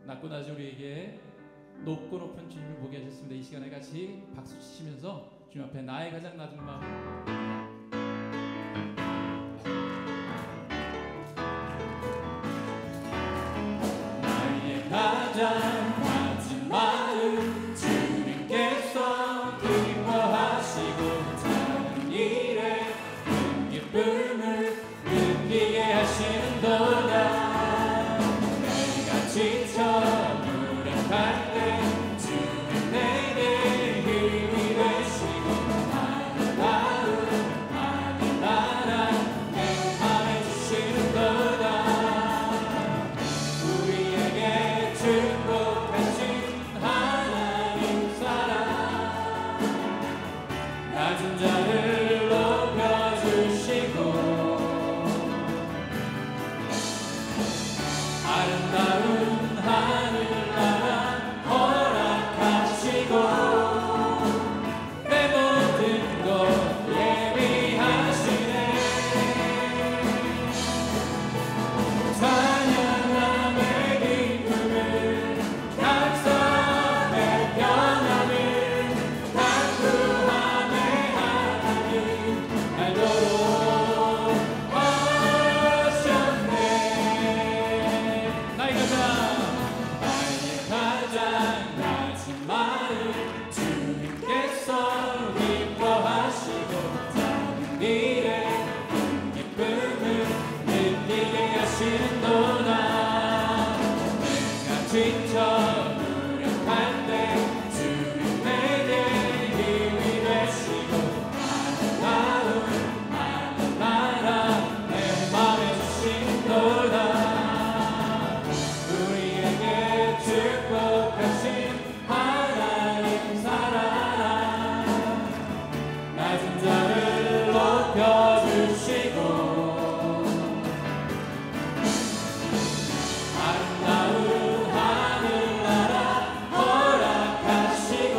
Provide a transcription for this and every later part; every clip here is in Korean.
낮고 낮은 우리에게 높고 높은 주님을 보게 하셨습니다. 이 시간에 같이 박수 치시면서 주님 앞에 나의 가장 낮은 마음, 나의 가장 낮은 마음 주님께서 기뻐하시고 작은 일에 큰 기쁨을 느끼게 하시는도다. 내가 지쳐 무력할 때 주님 내게 힘이 되시고 아름다운 하늘나라 내 맘에 주시는도다. 우리에게 축복하신 하나님 사랑, 낮은 자를 높여주시고 아름다운 하늘나라 허락하시고 내 모든 것 예비하시네. 찬양함의 기쁨을 감사함의 평안을 간구함의 하나님 알도록 하셨네. 나의 가장 낮은 마음 주님께서 기뻐하시고 작은 일에 큰 기쁨을 느끼게 하시는도다. 내가 지쳐 무력할 때 주님 내게 힘이 되시고 아름다운 하늘나라 내 맘에 주시는도다. 우리에게 축복하신 하나님 사랑, 낮은 자를 높여주시고 아름다운 하늘나라 허락하시고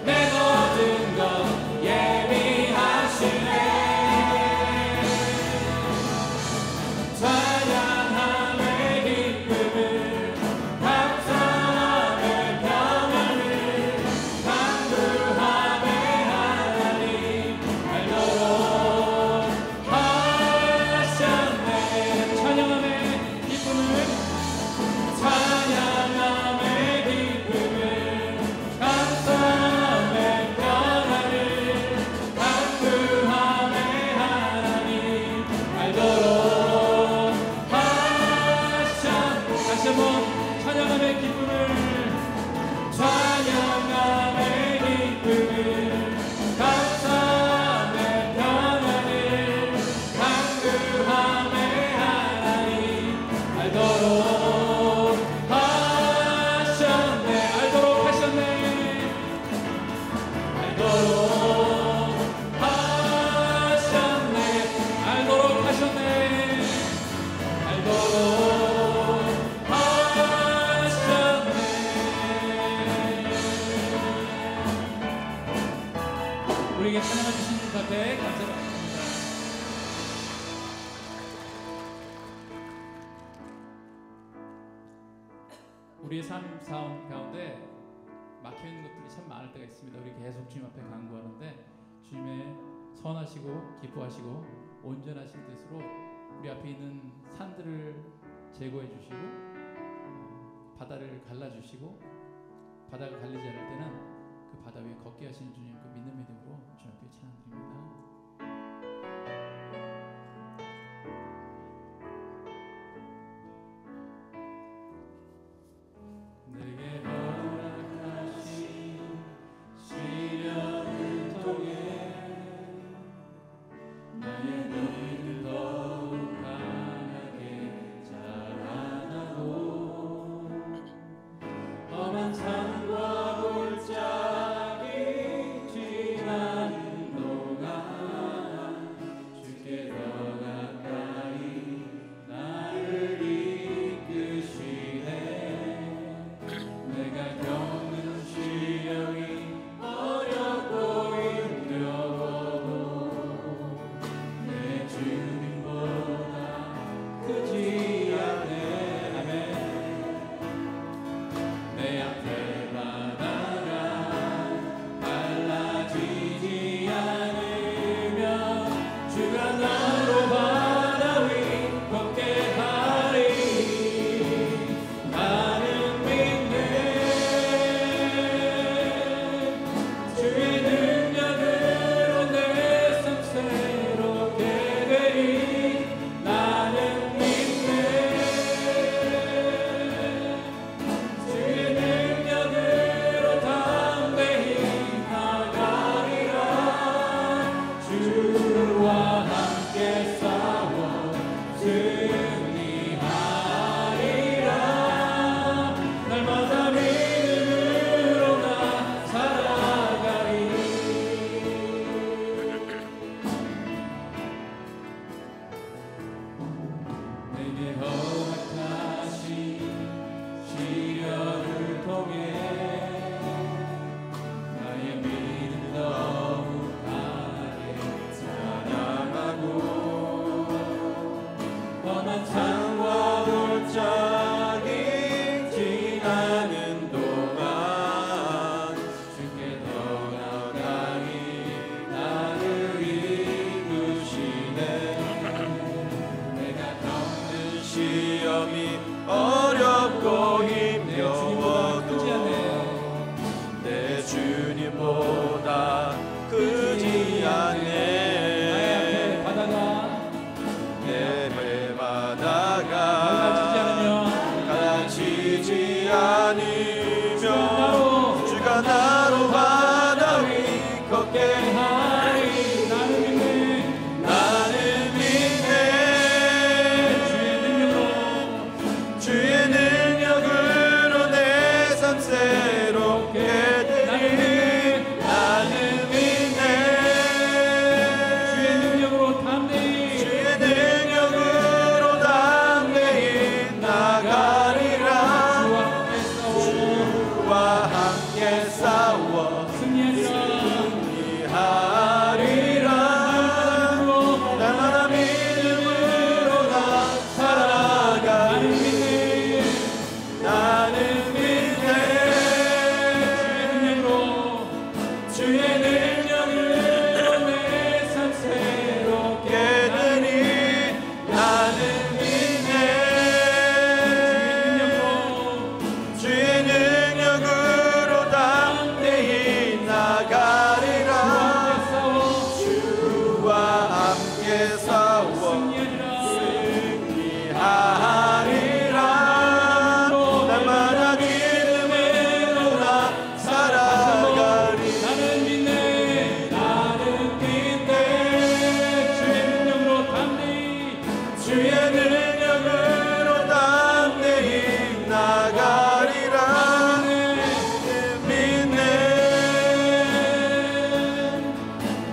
내 모든 것 예비하시네. 찬양함의 기쁨을 감사함의 평안을 간구함의 하나님 알도록 하셨네. 찬양함의 기쁨을 감사함의 평안을 간구함의 하나님 알도록 하셨네. 다시 한번 찬양함의 기쁨을 감사함의 평안을 간구함의 하나님 알도록 하셨네. 알도록 하셨네. 알도록 하셨네. 알도록 하셨네. 알도록 하셨네. 우리에게 찬양해 주신 분 앞에 감사합니다. 우리의 삶 가운데 막혀 있는 것들이 참 많을 때가 있습니다. 우리 계속 주님 앞에 간구하는데 주님의 선하시고 기뻐하시고 온전하신 뜻으로 우리 앞에 있는 산들을 제거해 주시고 바다를 갈라 주시고 바다가 갈리지 않을 때는 그 바다 위에 걷게 하시는 주님, 그 믿는 믿음으로 주님 앞에 찬양드립니다. 내게 허락하신 시련을 통해 나의 너희를 더욱 강하게 자라나고 험한 산과 골짜기 지나는 동안 주께 더 가까이 나를 이끄시네. 내가 겪는 시련이 어렵고 힘겨워도 내 주님보다 크지 않네. 아멘. 내 앞에 바다가 갈라지지 않으면 주가 나로 바다 위 걷게 하리. 나는 믿네. 주의 능력으로 내 삶 새롭게 되리. 나는 믿네. 주의 능력으로 담대히 나가리라. 주와 함께 싸워 승리하리라. 날마다 믿음으로 나 살아가리. 내게 허락하신 시련을 통해 나의 믿음 더욱 강하게 자라나고 험한 산과 골짜기 지나는 동안 주께 더 가까이 나를 이끄시네. 내가 겪는 시험이 어렵고 힘겨워도 내 주님보다 크지 않네. 나의 앞에 바다가 내 배바다가 갈라지지 않으면 갈라지지 않으면 주가 나로 바다 위 걷게 하리. 나는 믿네. 나는 믿네. 주의 능력으로 주의 능력으로 내 삶 새롭게 되리. 나는 믿네. 주의 능력으로 담대히 주의 능력으로 담대히 나가리라. 주와 함께 싸워 주와 함께 싸워 승리하리라. 승리하리라. 날마다 믿음으로 나 살아가리. 나는 믿네. 주의 능력으로 내 삶 새롭게 되니 나는 믿네. 주의 능력으로 담대히 나가리라. 주와 함께 싸워 승리하리라. 날마다 믿음으로 나 살아가리. 나는 믿네. 주의 능력으로 담대히 주의 능력으로 담대히 나가리라. 믿네.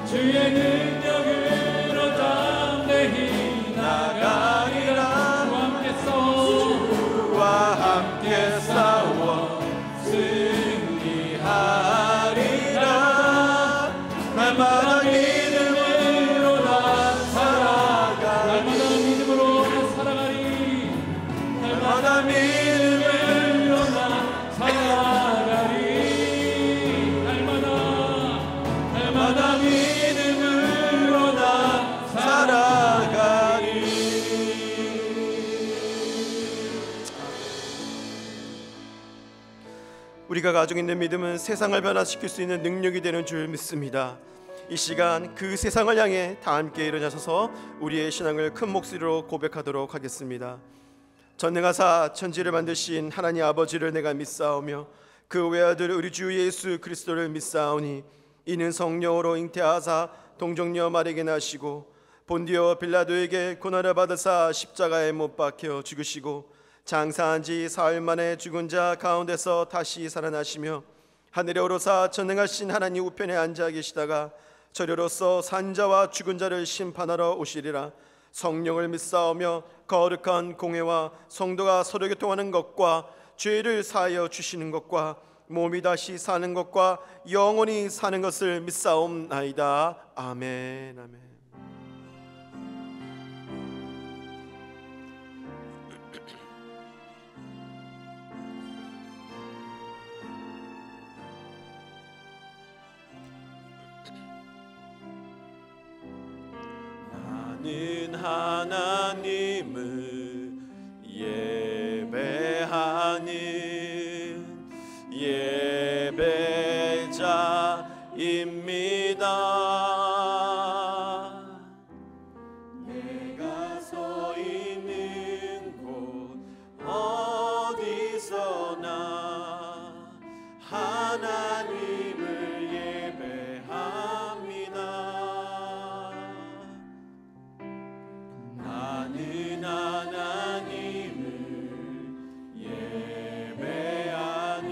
주의 능력으로 담대히 나가리라. 주와 함께 싸워 주와 함께 싸워 승리하리라. 날마다 믿음으로 나 살아가리. 날마다 믿음으로 살아가리. 날마다 믿음으로 나 우리가 가지고 있는 믿음은 세상을 변화시킬 수 있는 능력이 되는 줄 믿습니다. 이 시간 그 세상을 향해 다 함께 일어나셔서 우리의 신앙을 큰 목소리로 고백하도록 하겠습니다. 전능하사 천지를 만드신 하나님 아버지를 내가 믿사오며 그 외아들 우리 주 예수 그리스도를 믿사오니 이는 성령으로 잉태하사 동정녀 마리아에게 나시고 본디오 빌라도에게 고난을 받으사 십자가에 못 박혀 죽으시고 장사한 지 사흘 만에 죽은 자 가운데서 다시 살아나시며 하늘에 오르사 전능하신 하나님 우편에 앉아 계시다가 저리로서 산자와 죽은 자를 심판하러 오시리라. 성령을 믿사오며 거룩한 공회와 성도가 서로 교통하는 것과 죄를 사하여 주시는 것과 몸이 다시 사는 것과 영원히 사는 것을 믿사옵나이다. 아멘. 아멘. 나는 하나님을 예배하는 예배자입니다. 내가 서 있는 곳 어디서나 하나님을 예배합니다. 나는 하나님을 예배하는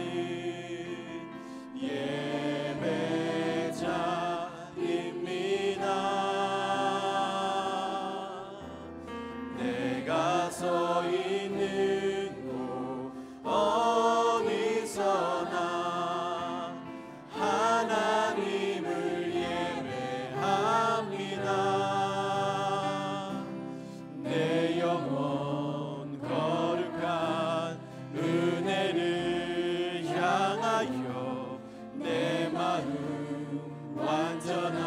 예배자입니다. 내가 서 있는 곳 어디서나 하나님을 예배합니다. 내 영혼 거룩한 은혜를 향하여 내 마음 완전한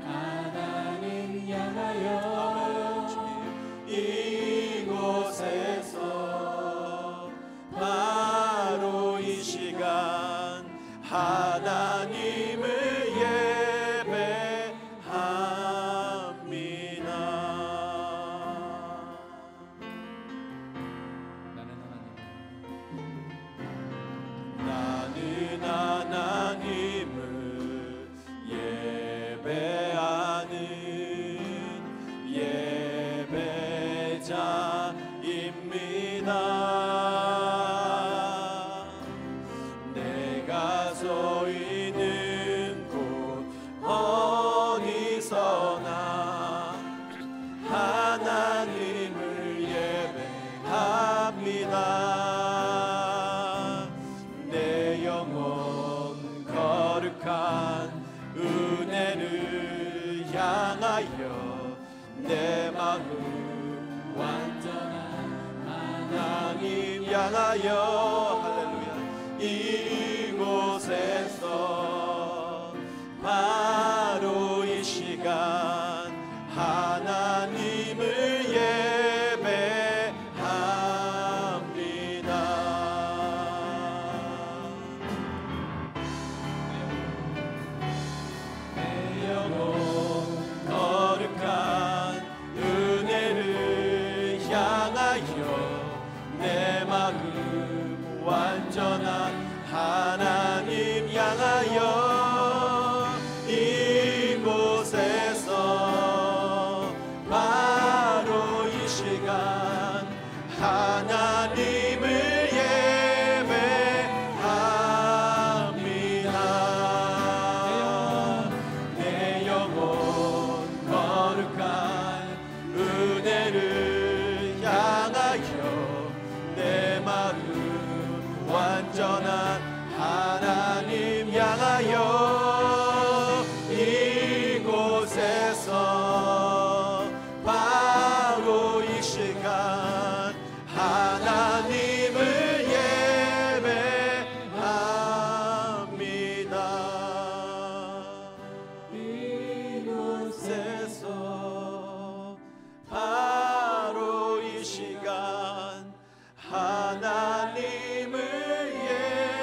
하나님 향하여 이곳에서 바로 이 시간 하나님을 나는 하나님을 예배하는 예배자입니다. 내가 서 있는 곳 어디서나 하나님을 예배합니다. 내 영혼 거룩한 은혜를 향하여 내 마음 완전한 하나님 향하여 할렐루야 이곳에서 바로 이 시간 하나님을 내 영혼 거룩한 은혜를 향하여 내 마음 완전한 하나님 향하여 이곳에서 바로 이 시간 하나님을 예배합니다. 내 영혼 거룩한 은혜를 향하여 내 마음 완전한 하나님 향하여 이곳에서 바로 이 시간 하나님을 예배합니다. 이곳에서 바로 이 시간 하나님을 예배합니다.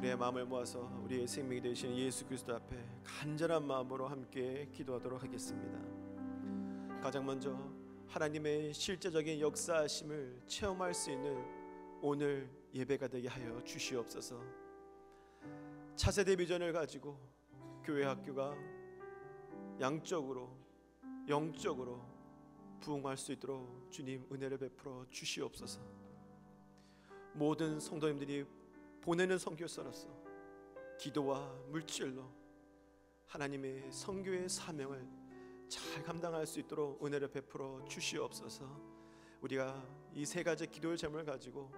우리의 마음을 모아서 우리의 생명이 되신 예수 그리스도 앞에 간절한 마음으로 함께 기도하도록 하겠습니다. 가장 먼저 하나님의 실제적인 역사하심을 체험할 수 있는 오늘 예배가 되게 하여 주시옵소서. 차세대 비전을 가지고 교회 학교가 양적으로 영적으로 부흥할 수 있도록 주님 은혜를 베풀어 주시옵소서. 모든 성도님들이 보내는 선교사로서 기도와 물질로 하나님의 선교의 사명을 잘 감당할 수 있도록 은혜를 베풀어 주시옵소서. 우리가 이 세 가지 기도의 제목을 가지고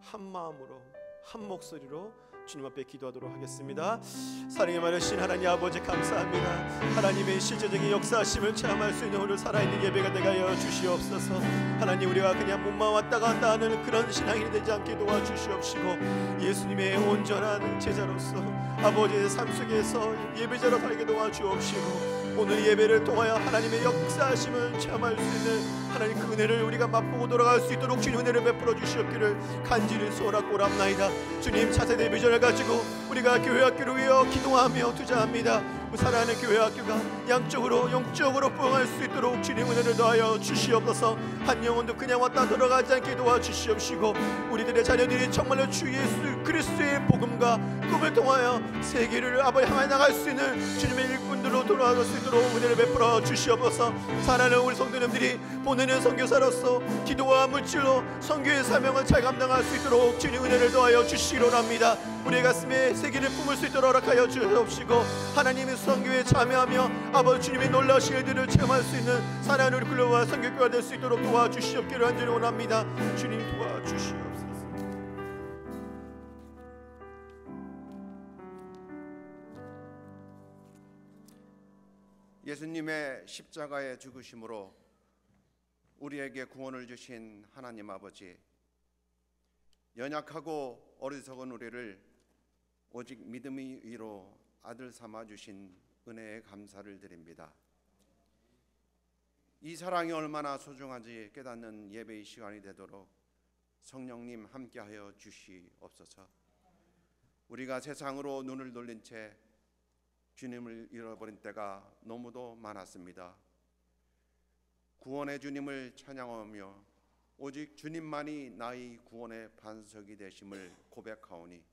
한 마음으로 한 목소리로 주님 앞에 기도하도록 하겠습니다. 사랑이 많으신 하나님 아버지 감사합니다. 하나님의 실제적인 역사하심을 체험할 수 있는 오늘 살아있는 예배가 되게 하여 주시옵소서. 하나님, 우리가 그냥 몸만 왔다 갔다 하는 그런 신앙이 되지 않게 도와주시옵시고 예수님의 온전한 제자로서 아버지의 삶 속에서 예배자로 살게 도와주옵시고 오늘 예배를 통하여 하나님의 역사하심을 체험할 수 있는 하나님 그 은혜를 우리가 맛보고 돌아갈 수 있도록 주님 은혜를 베풀어 주시옵기를 간절히 소원하고랍나이다. 주님, 차세대 비전을 가지고 우리가 교회 학교를 위하여 기도하며 투자합니다. 사랑하는 교회 학교가 양적으로 영적으로 부흥할 수 있도록 주님 은혜를 더하여 주시옵소서. 한 영혼도 그냥 왔다 들어가지 않게 도와주시옵시고 우리들의 자녀들이 정말로 주 예수 그리스도의 복음과 꿈을 통하여 세계를 아버지 향해 나갈 수 있는 주님의 일꾼들로 돌아갈 수 있도록 은혜를 베풀어 주시옵소서. 사랑하는 우리 성도님들이 보내는 선교사로서 기도와 물질로 선교의 사명을 잘 감당할 수 있도록 주님 은혜를 더하여 주시기로랍니다. 우리의 가슴에 세계를 품을 수 있도록 허락하여 주옵시고 하나님의 선교에 참여하며 아버지 주님의 놀라우신 일들을 체험할 수 있는 사랑하는 우리 글로와 선교교가 될 수 있도록 도와주시옵기를 간절히 원합니다. 주님 도와주시옵소서. 예수님의 십자가의 죽으심으로 우리에게 구원을 주신 하나님 아버지, 연약하고 어리석은 우리를 오직 믿음의 의로 아들 삼아 주신 은혜에 감사를 드립니다. 이 사랑이 얼마나 소중한지 깨닫는 예배의 시간이 되도록 성령님 함께하여 주시옵소서. 우리가 세상으로 눈을 돌린 채 주님을 잃어버린 때가 너무도 많았습니다. 구원의 주님을 찬양하며 오직 주님만이 나의 구원의 반석이 되심을 고백하오니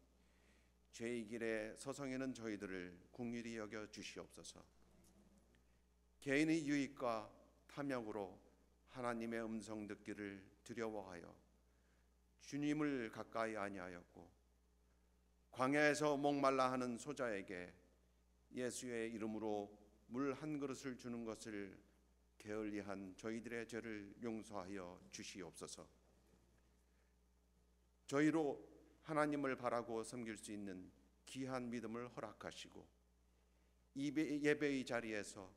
죄의 길에 서성이는 저희들을 긍휼히 여겨 주시옵소서. 개인의 유익과 탐욕으로 하나님의 음성 듣기를 두려워하여 주님을 가까이 아니하였고 광야에서 목말라 하는 소자에게 예수의 이름으로 물 한 그릇을 주는 것을 게을리한 저희들의 죄를 용서하여 주시옵소서. 저희로 하나님을 바라고 섬길 수 있는 귀한 믿음을 허락하시고 예배의 자리에서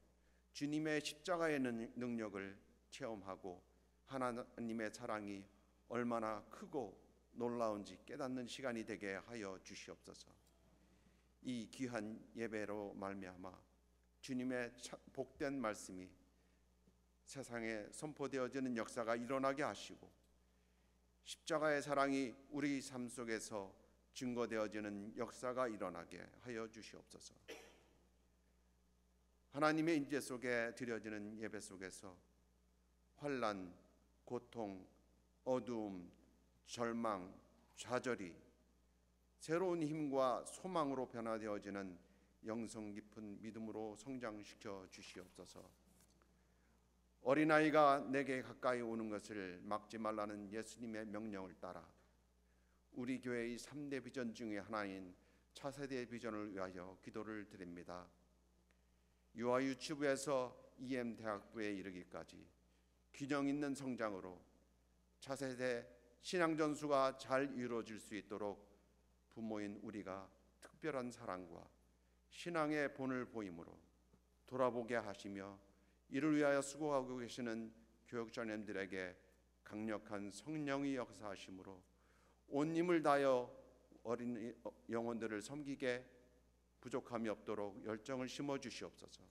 주님의 십자가의 능력을 체험하고 하나님의 사랑이 얼마나 크고 놀라운지 깨닫는 시간이 되게 하여 주시옵소서. 이 귀한 예배로 말미암아 주님의 복된 말씀이 세상에 선포되어지는 역사가 일어나게 하시고 십자가의 사랑이 우리 삶 속에서 증거되어지는 역사가 일어나게 하여 주시옵소서. 하나님의 인재 속에 드려지는 예배 속에서 환난, 고통, 어두움, 절망, 좌절이 새로운 힘과 소망으로 변화되어지는 영성 깊은 믿음으로 성장시켜 주시옵소서. 어린아이가 내게 가까이 오는 것을 막지 말라는 예수님의 명령을 따라 우리 교회의 3대 비전 중에 하나인 차세대 비전을 위하여 기도를 드립니다. 유아 유치부에서 EM 대학부에 이르기까지 균형 있는 성장으로 차세대 신앙 전수가 잘 이루어질 수 있도록 부모인 우리가 특별한 사랑과 신앙의 본을 보임으로 돌아보게 하시며 이를 위하여 수고하고 계시는 교육자님들에게 강력한 성령의 역사하심으로 온 힘을 다하여 어린 영혼들을 섬기게 부족함이 없도록 열정을 심어 주시옵소서.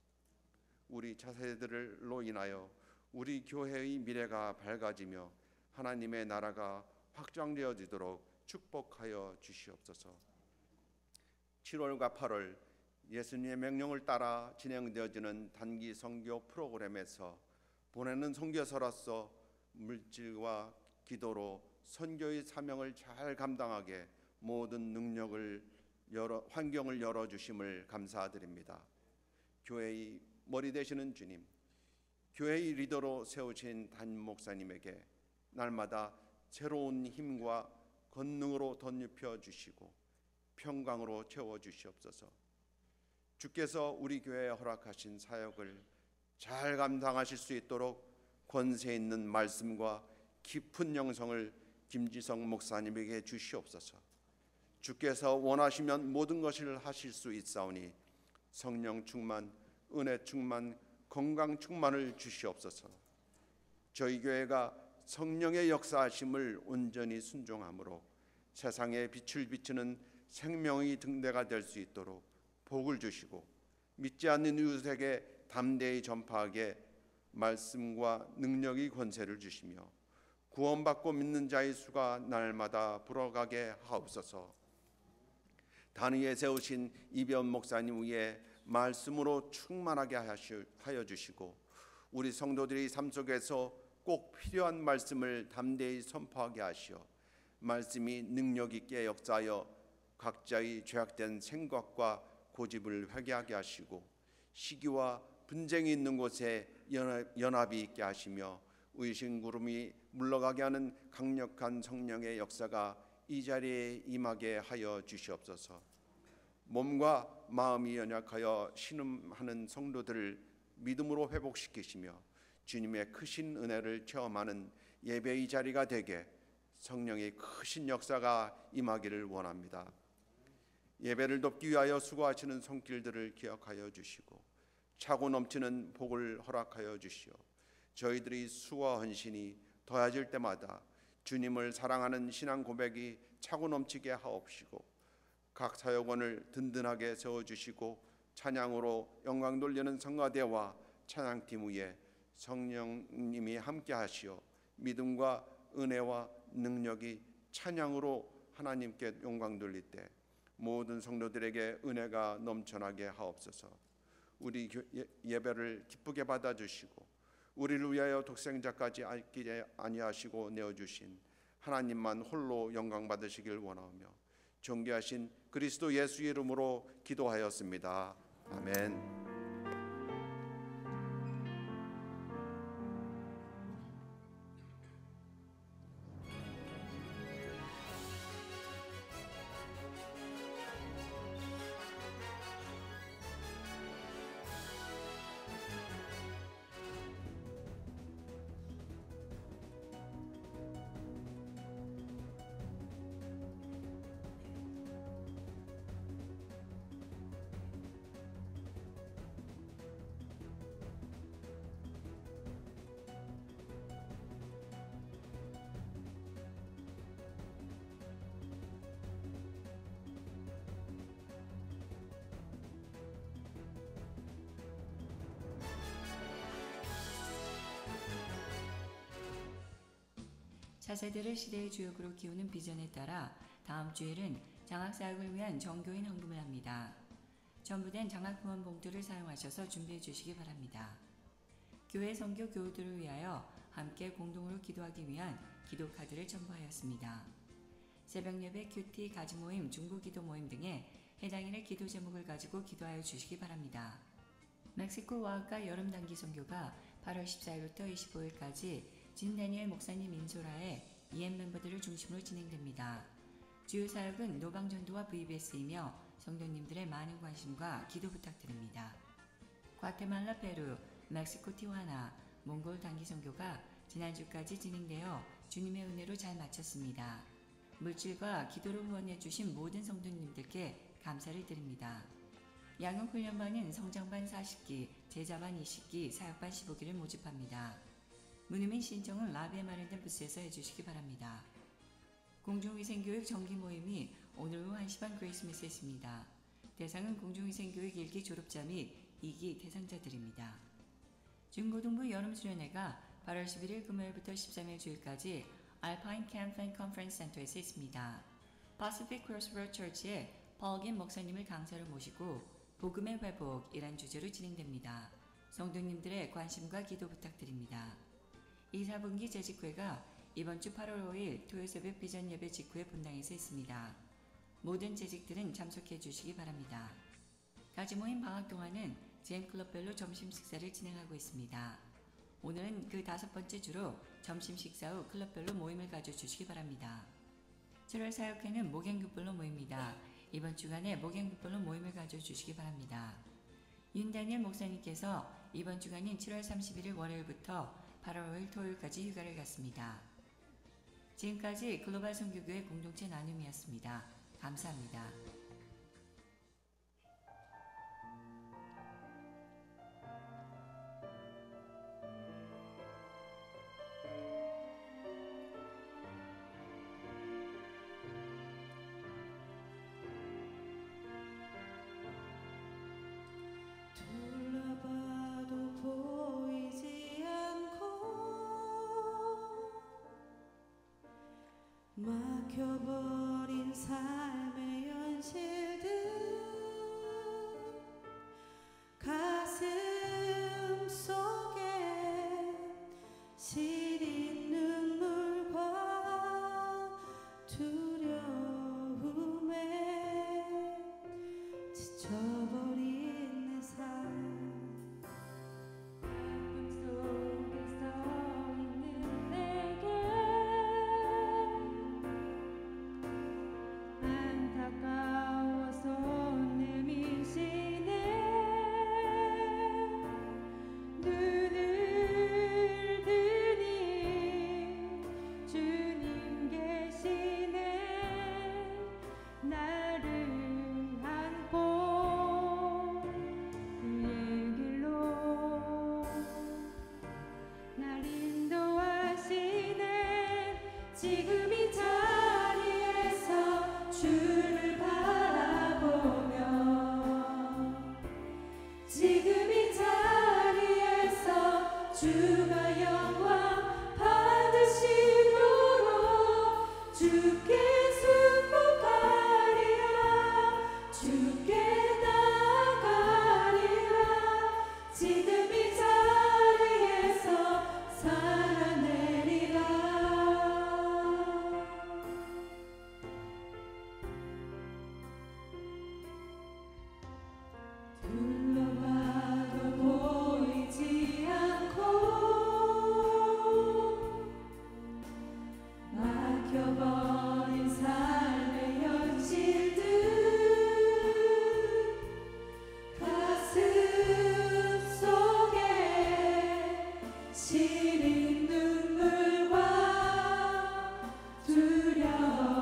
우리 차세대들로 인하여 우리 교회의 미래가 밝아지며 하나님의 나라가 확장되어지도록 축복하여 주시옵소서. 7월과 8월 예수님의 명령을 따라 진행되어지는 단기 선교 프로그램에서 보내는 선교사로서 물질과 기도로 선교의 사명을 잘 감당하게 모든 환경을 열어주심을 감사드립니다. 교회의 머리 되시는 주님, 교회의 리더로 세우신 담임 목사님에게 날마다 새로운 힘과 권능으로 덧입혀 주시고 평강으로 채워 주시옵소서. 주께서 우리 교회에 허락하신 사역을 잘 감당하실 수 있도록 권세 있는 말씀과 깊은 영성을 김지성 목사님에게 주시옵소서. 주께서 원하시면 모든 것을 하실 수 있사오니 성령 충만, 은혜 충만, 건강 충만을 주시옵소서. 저희 교회가 성령의 역사하심을 온전히 순종함으로 세상에 빛을 비추는 생명의 등대가 될 수 있도록 복을 주시고 믿지 않는 이웃에게 담대히 전파하게 말씀과 능력의 권세를 주시며 구원받고 믿는 자의 수가 날마다 불어가게 하옵소서. 단위에 세우신 이변 목사님 위에 말씀으로 충만하게 하여 주시고 우리 성도들의 삶 속에서 꼭 필요한 말씀을 담대히 선포하게 하시어 말씀이 능력 있게 역사하여 각자의 죄악된 생각과 고집을 회개하게 하시고 시기와 분쟁이 있는 곳에 연합이 있게 하시며 의심 구름이 물러가게 하는 강력한 성령의 역사가 이 자리에 임하게 하여 주시옵소서. 몸과 마음이 연약하여 신음하는 성도들을 믿음으로 회복시키시며 주님의 크신 은혜를 체험하는 예배의 자리가 되게 성령의 크신 역사가 임하기를 원합니다. 예배를 돕기 위하여 수고하시는 손길들을 기억하여 주시고 차고 넘치는 복을 허락하여 주시오. 저희들이 수와 헌신이 더해질 때마다 주님을 사랑하는 신앙 고백이 차고 넘치게 하옵시고 각 사역원을 든든하게 세워주시고 찬양으로 영광 돌리는 성가대와 찬양팀 위에 성령님이 함께 하시어 믿음과 은혜와 능력이 찬양으로 하나님께 영광 돌릴 때 모든 성도들에게 은혜가 넘쳐나게 하옵소서. 우리 예배를 기쁘게 받아주시고 우리를 위하여 독생자까지 아끼지 아니하시고 내어주신 하나님만 홀로 영광 받으시길 원하며 존귀하신 그리스도 예수 이름으로 기도하였습니다. 아멘. 차세대를 시대의 주역으로 키우는 비전에 따라 다음 주일은 장학사역을 위한 정교인 헌금을 합니다. 전부된 장학 후원 봉투를 사용하셔서 준비해 주시기 바랍니다. 교회 선교 교우들을 위하여 함께 공동으로 기도하기 위한 기도 카드를 첨부하였습니다. 새벽 예배, 큐티, 가지 모임, 중보 기도 모임 등의 해당일의 기도 제목을 가지고 기도하여 주시기 바랍니다. 멕시코 와우카 여름 단기 선교가 8월 14일부터 25일까지 진 다니엘 목사님 인솔하에 EM 멤버들을 중심으로 진행됩니다. 주요 사역은 노방전도와 VBS이며 성도님들의 많은 관심과 기도 부탁드립니다. 과테말라, 페루, 멕시코 티화나, 몽골 단기 선교가 지난주까지 진행되어 주님의 은혜로 잘 마쳤습니다. 물질과 기도로 후원해 주신 모든 성도님들께 감사를 드립니다. 양육훈련반은 성장반 40기, 제자반 20기, 사역반 15기를 모집합니다. 문의 및 신청은 라비에 마련된 부스에서 해주시기 바랍니다. 공중위생교육 정기 모임이 오늘 오후 1시 반 그레이스미스에 있습니다. 대상은 공중위생교육 1기 졸업자 및 2기 대상자들입니다. 중고등부 여름수련회가 8월 11일 금요일부터 13일 주일까지 알파인 캠프 앤 컨퍼런스 센터에서 있습니다. 파시픽 크로스로드 처치의 퍼긴 목사님을 강사로 모시고 복음의 회복이란 주제로 진행됩니다. 성도님들의 관심과 기도 부탁드립니다. 이 4분기 재직회가 이번 주 8월 5일 토요 새벽 비전 예배 직후에 본당에서 있습니다. 모든 재직들은 참석해 주시기 바랍니다. 가지 모임 방학 동안은 GM클럽별로 점심 식사를 진행하고 있습니다. 오늘은 그 5번째 주로 점심 식사 후 클럽별로 모임을 가져주시기 바랍니다. 7월 사역회는 목양국별로 모입니다. 이번 주간에 목양국별로 모임을 가져주시기 바랍니다. 윤다니엘 목사님께서 이번 주간인 7월 31일 월요일부터 8월 5일 토요일까지 휴가를 갔습니다. 지금까지 글로벌 선교교회 공동체 나눔이었습니다. 감사합니다. 둘러봐도 보이지 않고 막혀버린 삶의 현실들 가슴 속에 시린 눈물과 두려움에 지쳐버린 내 삶 아픔 속에 서 있는 내게 안타까워서 내미시네 눈을 드니 주님 계시네 나를 안고 그의 길로 날 인도하시네 지금 이 자리에서 주를 바라보며 지금 이 자리에서 주가 영광 받으시도록 주께 순복하리라 주께 나가리라 지금 이 자리에서 살아내리라 둘러봐도 보이지 않고 막혀버린 삶의 현실들 가슴 속에 시린 눈물과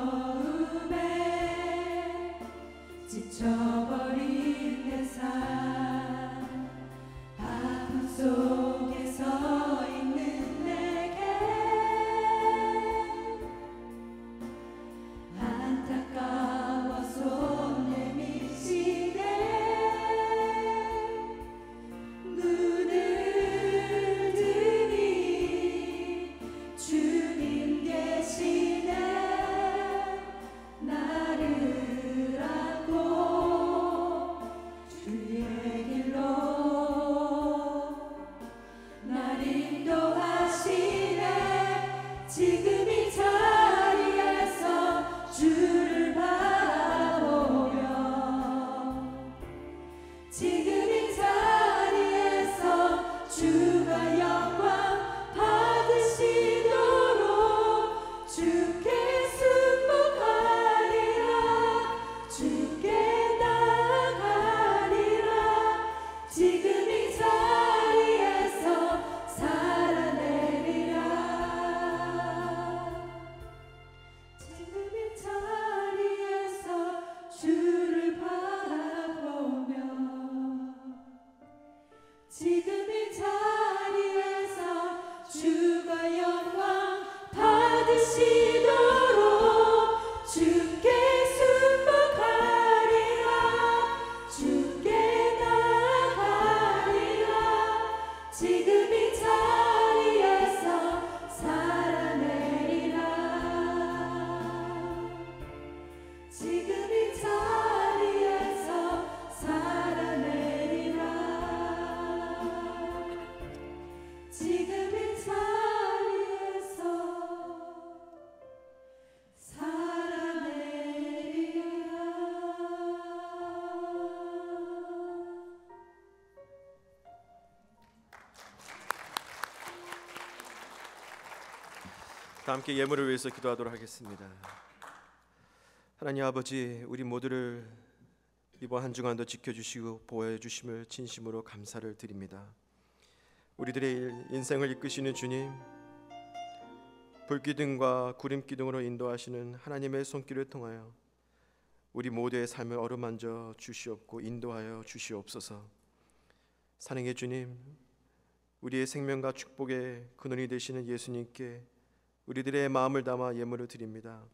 두려움에 지쳐버린 내 삶 아픔 속에 서 있는 내게 안타까워서 내미시네 눈을 드니 주님 계시네 나를 안고 주의 길로 날 인도하시네 지금 이 자리에서 주를 바라보며 지금 이 자리에서 주가 영광 받으시도록 주께 순복하리라 주께 나가리라 지금 이 자리에서 살아내리라 지금 이 자리에서 주를 바라보며 지금 이 자리에서 주가 영광 받으시도록 주께 순복하리라 주께 나가리라 지금 이 자리에서 살아내리라 지금 이 자리에서 다 함께 예물을 위해서 기도하도록 하겠습니다. 하나님 아버지, 우리 모두를 이번 한 주간도 지켜주시고 보호해 주심을 진심으로 감사를 드립니다. 우리들의 인생을 이끄시는 주님, 불기둥과 구름기둥으로 인도하시는 하나님의 손길을 통하여 우리 모두의 삶을 어루만져 주시옵고 인도하여 주시옵소서. 사랑의 주님, 우리의 생명과 축복의 근원이 되시는 예수님께 우리들의 마음을 담아 예물을 드립니다.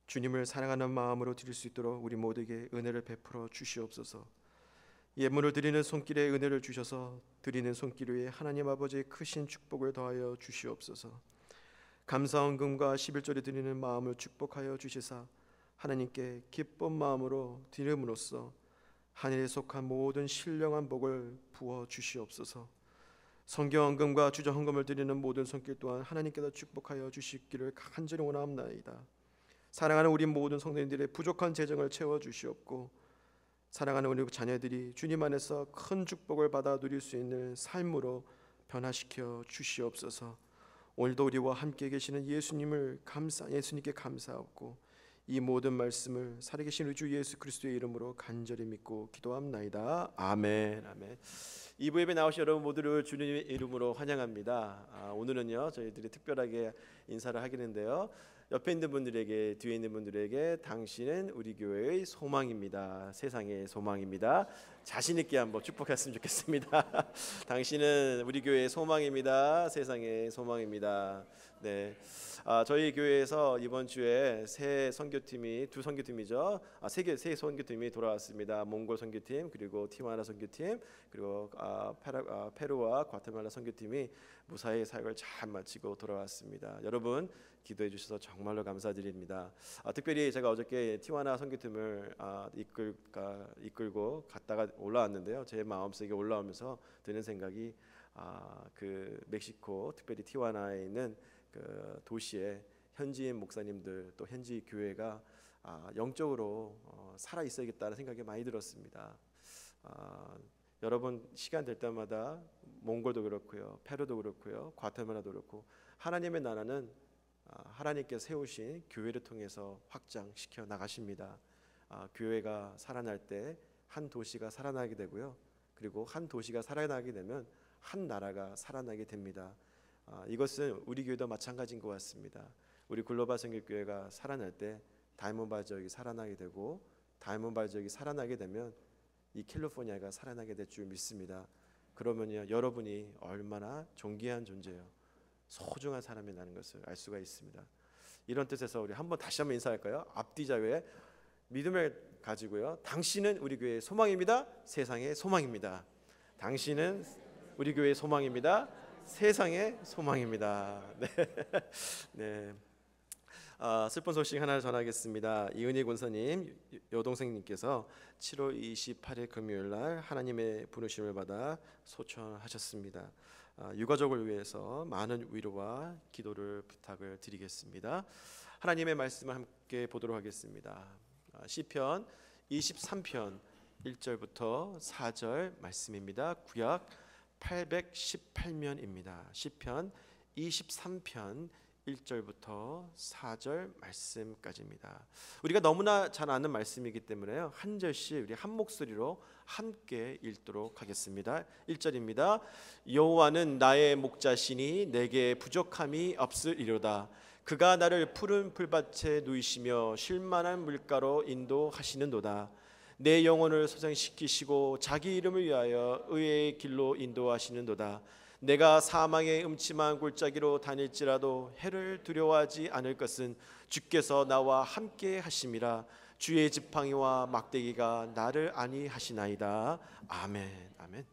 주님을 사랑하는 마음으로 드릴 수 있도록 우리 모두에게 은혜를 베풀어 주시옵소서. 예물을 드리는 손길에 은혜를 주셔서 드리는 손길 위에 하나님 아버지의 크신 축복을 더하여 주시옵소서. 감사한 금과 11조를 드리는 마음을 축복하여 주시사 하나님께 기쁜 마음으로 드림으로써 하늘에 속한 모든 신령한 복을 부어 주시옵소서. 성경헌금과 주저헌금을 드리는 모든 손길 또한 하나님께서 축복하여 주시기를 간절히 원하옵나이다. 사랑하는 우리 모든 성도님들의 부족한 재정을 채워 주시옵고 사랑하는 우리 자녀들이 주님 안에서 큰 축복을 받아 누릴 수 있는 삶으로 변화시켜 주시옵소서. 오늘도 우리와 함께 계시는 예수님께 감사하고 이 모든 말씀을 살아계신 우리 주 예수 그리스도의 이름으로 간절히 믿고 기도합나이다. 아멘. 아멘. 2부 예배 나오신 여러분 모두를 주님의 이름으로 환영합니다. 오늘은요 저희들이 특별하게 인사를 하겠는데요, 옆에 있는 분들에게, 뒤에 있는 분들에게 당신은 우리 교회의 소망입니다, 세상의 소망입니다, 자신 있게 한번 축복했으면 좋겠습니다. 당신은 우리 교회의 소망입니다, 세상의 소망입니다. 네, 저희 교회에서 이번 주에 새 선교팀이 두 선교팀이죠. 세 선교팀이 돌아왔습니다. 몽골 선교팀, 그리고 티와나 선교팀, 그리고 페루와 과테말라 선교팀이 무사히 사역을 잘 마치고 돌아왔습니다. 여러분 기도해 주셔서 정말로 감사드립니다. 특별히 제가 어저께 티와나 선교팀을 이끌고 갔다가 올라왔는데요, 제 마음속에 올라오면서 드는 생각이 그 멕시코, 특별히 티와나에 있는 그 도시의 현지인 목사님들, 또 현지 교회가 영적으로 살아 있어야겠다는 생각이 많이 들었습니다. 여러분 시간 될 때마다 몽골도 그렇고요, 페루도 그렇고요, 과테말라도 그렇고 하나님의 나라는 하나님께서 세우신 교회를 통해서 확장시켜 나가십니다. 교회가 살아날 때 한 도시가 살아나게 되고요, 그리고 한 도시가 살아나게 되면 한 나라가 살아나게 됩니다. 이것은 우리 교회도 마찬가지인 것 같습니다. 우리 글로벌 선교교회가 살아날 때 다이몬드 지역이 살아나게 되고, 다이몬드 지역이 살아나게 되면 이 캘리포니아가 살아나게 될 줄 믿습니다. 그러면요 여러분이 얼마나 존귀한 존재요, 소중한 사람이라는 것을 알 수가 있습니다. 이런 뜻에서 우리 다시 한번 인사할까요? 앞뒤 자유에 믿음을 가지고요, 당신은 우리 교회의 소망입니다, 세상의 소망입니다. 당신은 우리 교회의 소망입니다, 세상의 소망입니다. 네. 네. 슬픈 소식 하나 전하겠습니다. 이은희 권사님 여동생님께서 7월 28일 금요일날 하나님의 부르심을 받아 소천하셨습니다. 유가족을 위해서 많은 위로와 기도를 부탁을 드리겠습니다. 하나님의 말씀을 함께 보도록 하겠습니다. 시편 23편 1절부터 4절 말씀입니다. 구약 818면입니다. 시편 23편 1절부터 4절 말씀까지입니다. 우리가 너무나 잘 아는 말씀이기 때문에요, 한 절씩 우리 한 목소리로 함께 읽도록 하겠습니다. 1절입니다. 여호와는 나의 목자시니 내게 부족함이 없으리로다. 그가 나를 푸른 풀밭에 누이시며 쉴만한 물가로 인도하시는도다. 내 영혼을 소생시키시고 자기 이름을 위하여 의의 길로 인도하시는도다. 내가 사망의 음침한 골짜기로 다닐지라도 해를 두려워하지 않을 것은 주께서 나와 함께 하심이라. 주의 지팡이와 막대기가 나를 안위하시나이다. 아멘. 아멘.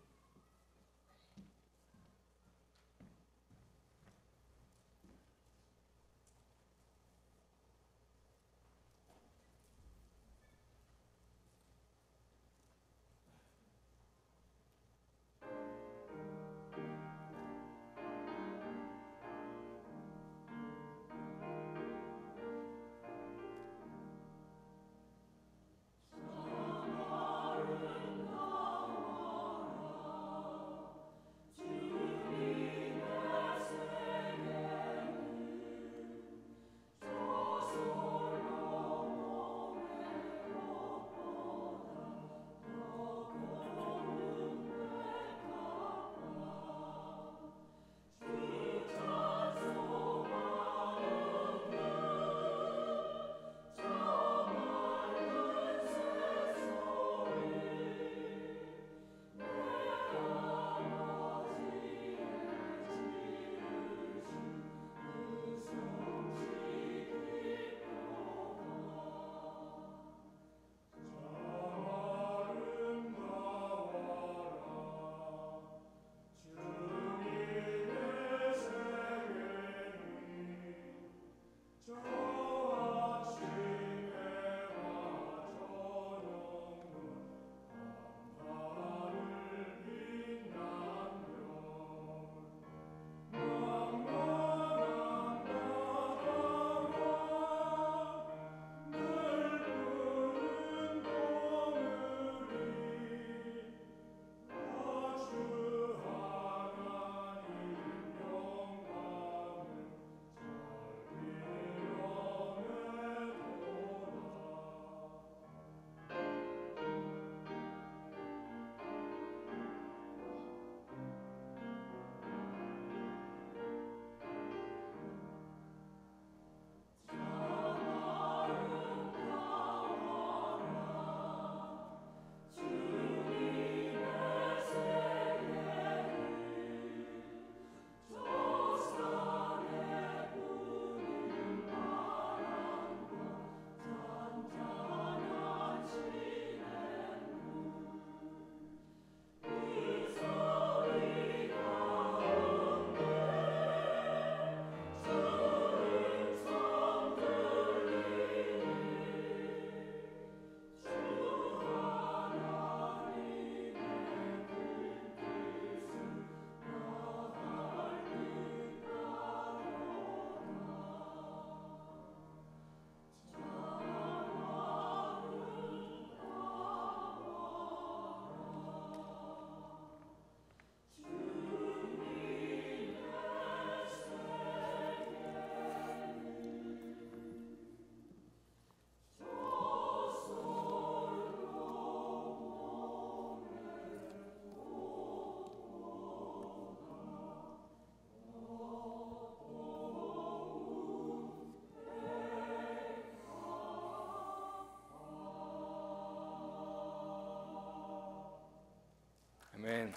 아멘.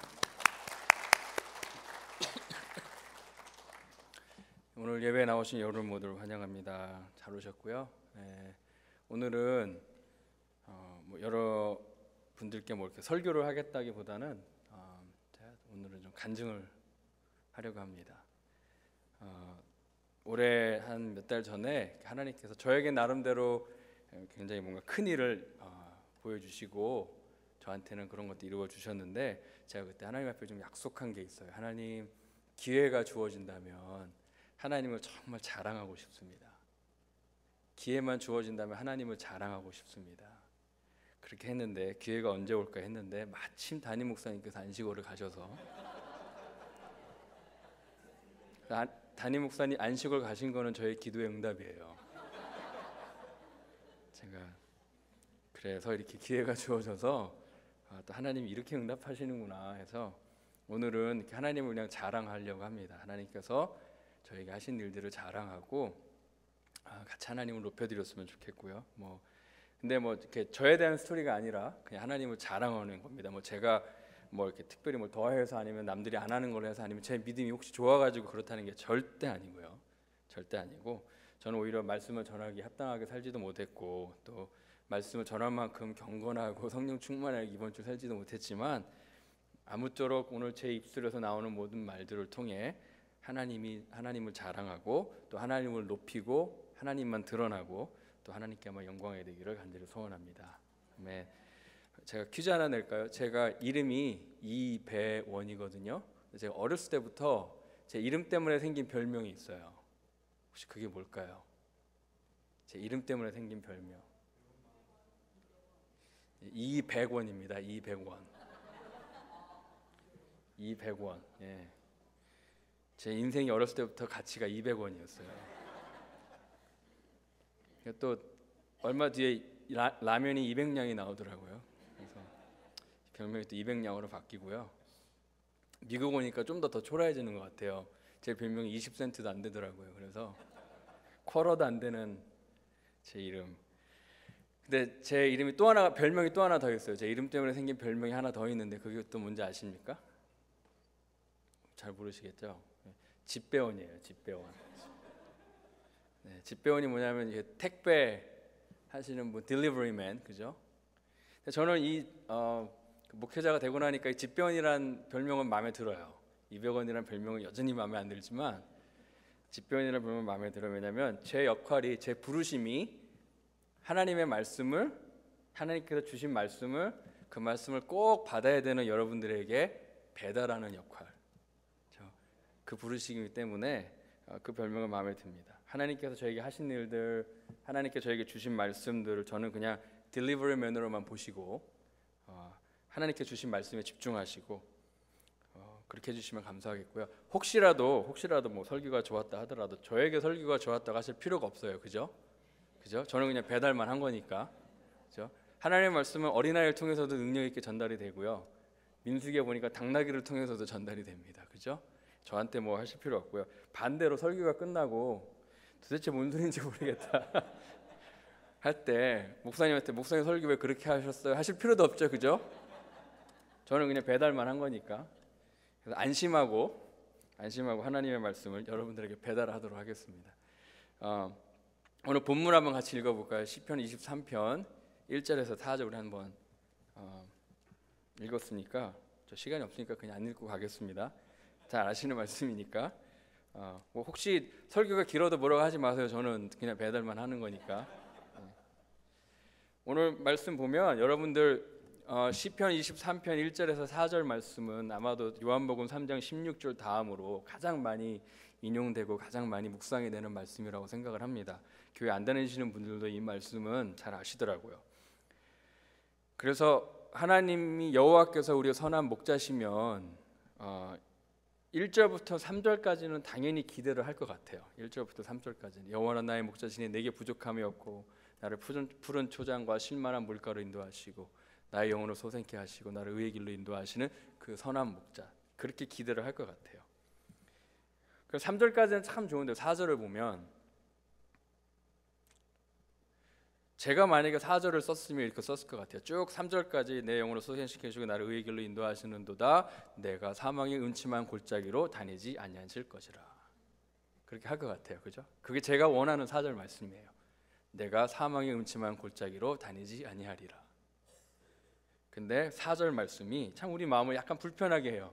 오늘 예배에 나오신 여러분 모두를 환영합니다. 잘 오셨고요. 오늘은 여러 분들께 이렇게 설교를 하겠다기보다는 제가 오늘은 좀 간증을 하려고 합니다. 올해 한 몇 달 전에 하나님께서 저에게 나름대로 굉장히 뭔가 큰 일을 보여주시고 저한테는 그런 것도 이루어 주셨는데, 제가 그때 하나님 앞에 좀 약속한 게 있어요. 하나님, 기회가 주어진다면 하나님을 정말 자랑하고 싶습니다. 기회만 주어진다면 하나님을 자랑하고 싶습니다. 그렇게 했는데 기회가 언제 올까 했는데 마침 담임 목사님께서 안식월을 가셔서 담임 목사님 안식월 가신 거는 저의 기도의 응답이에요. 제가 그래서 이렇게 기회가 주어져서 또 하나님이 이렇게 응답하시는구나 해서 오늘은 이렇게 하나님을 그냥 자랑하려고 합니다. 하나님께서 저에게 하신 일들을 자랑하고 같이 하나님을 높여드렸으면 좋겠고요. 근데 이렇게 저에 대한 스토리가 아니라 그냥 하나님을 자랑하는 겁니다. 제가 이렇게 특별히 더해서 아니면 남들이 안 하는 걸 해서 아니면 제 믿음이 혹시 좋아가지고 그렇다는 게 절대 아니고요. 절대 아니고 저는 오히려 말씀을 전하기 합당하게 살지도 못했고 또 말씀을 전할 만큼 경건하고 성령 충만하게 이번 주 살지도 못했지만 아무쪼록 오늘 제 입술에서 나오는 모든 말들을 통해 하나님을 자랑하고 또 하나님을 높이고 하나님만 드러나고 또 하나님께만 영광이 되기를 간절히 소원합니다. 아멘. 제가 퀴즈 하나 낼까요? 제가 이름이 이배원이거든요. 제가 어렸을 때부터 제 이름 때문에 생긴 별명이 있어요. 혹시 그게 뭘까요? 제 이름 때문에 생긴 별명. 이백원입니다. 이백원. 예. 제 인생이 어렸을 때부터 가치가 200원이었어요. 또 얼마 뒤에 라면이 200냥이 나오더라고요. 그래서 별명이 또 200냥으로 바뀌고요. 미국 오니까 좀 더 초라해지는 것 같아요. 제 별명이 20센트도 안 되더라고요. 그래서 쿼러도 안 되는 제 이름. 근데 제 이름이 별명이 또 하나 더 있어요. 제 이름 때문에 생긴 별명이 하나 더 있는데 그게 또 뭔지 아십니까? 잘 모르시겠죠? 집배원이에요. 집배원. 네, 집배원이 뭐냐면 이게 택배 하시는 분, 딜리버리맨, 그죠? 저는 이 목회자가 되고 나니까 이 집배원이란 별명은 마음에 들어요. 200원이란 별명은 여전히 마음에 안 들지만 집배원이라는 별명은 마음에 들어요. 왜냐하면 제 역할이, 제 부르심이 하나님의 말씀을, 하나님께서 주신 말씀을, 그 말씀을 꼭 받아야 되는 여러분들에게 배달하는 역할, 그 부르시기 때문에 그 별명은 마음에 듭니다. 하나님께서 저에게 하신 일들, 하나님께서 저에게 주신 말씀들을 저는 그냥 딜리버리맨으로만 보시고 하나님께서 주신 말씀에 집중하시고 그렇게 해주시면 감사하겠고요. 혹시라도 설교가 좋았다 하더라도 저에게 설교가 좋았다고 하실 필요가 없어요. 그죠? 저는 그냥 배달만 한 거니까. 그죠? 하나님의 말씀은 어린아이를 통해서도 능력 있게 전달이 되고요. 민수기에 보니까 당나귀를 통해서도 전달이 됩니다. 그죠? 저한테 하실 필요 없고요. 반대로 설교가 끝나고 도대체 뭔 소리인지 모르겠다 할 때 목사님한테 목사님 설교 왜 그렇게 하셨어요? 하실 필요도 없죠. 그죠? 저는 그냥 배달만 한 거니까. 그래서 안심하고 하나님의 말씀을 여러분들에게 배달하도록 하겠습니다. 오늘 본문 한번 같이 읽어볼까요? 시편 23편 1절에서 4절 우리 한번 읽었으니까 저 시간이 없으니까 그냥 안 읽고 가겠습니다. 잘 아시는 말씀이니까 혹시 설교가 길어도 뭐라고 하지 마세요. 저는 그냥 배달만 하는 거니까. 오늘 말씀 보면 여러분들 시편 23편 1절에서 4절 말씀은 아마도 요한복음 3장 16절 다음으로 가장 많이 인용되고 가장 많이 묵상이 되는 말씀이라고 생각을 합니다. 교회 안 다니시는 분들도 이 말씀은 잘 아시더라고요. 그래서 하나님이 여호와께서 우리의 선한 목자시면 1절부터 3절까지는 당연히 기대를 할 것 같아요. 1절부터 3절까지는 여호와는 나의 목자시니 내게 부족함이 없고 나를 푸른 초장과 실만한 물가로 인도하시고 나의 영혼을 솟게 하시고 나를 의의 길로 인도하시는 그 선한 목자, 그렇게 기대를 할 것 같아요. 그래서 3절까지는 참 좋은데 4절을 보면 제가 만약에 4절을 썼으면 이렇게 썼을 것 같아요. 쭉 3절까지 내 영으로 소생시켜주고 나를 의의 길로 인도하시는도다. 내가 사망의 음침한 골짜기로 다니지 아니하실 것이라. 그렇게 할 것 같아요. 그죠? 그게 제가 원하는 4절 말씀이에요. 내가 사망의 음침한 골짜기로 다니지 아니하리라. 근데 4절 말씀이 참 우리 마음을 약간 불편하게 해요.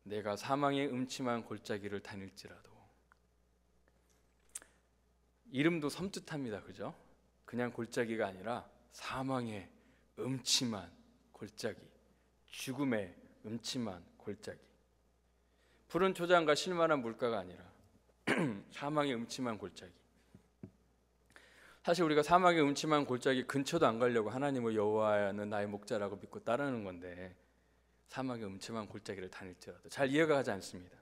내가 사망의 음침한 골짜기를 다닐지라도. 이름도 섬뜩합니다. 그죠? 그냥 골짜기가 아니라 사망의 음침한 골짜기, 죽음의 음침한 골짜기. 푸른 초장과 실만한 물가가 아니라 사망의 음침한 골짜기. 사실 우리가 사망의 음침한 골짜기 근처도 안 가려고 하나님을 여호와는 나의 목자라고 믿고 따르는 건데 사망의 음침한 골짜기를 다닐지라도 잘 이해가 가지 않습니다.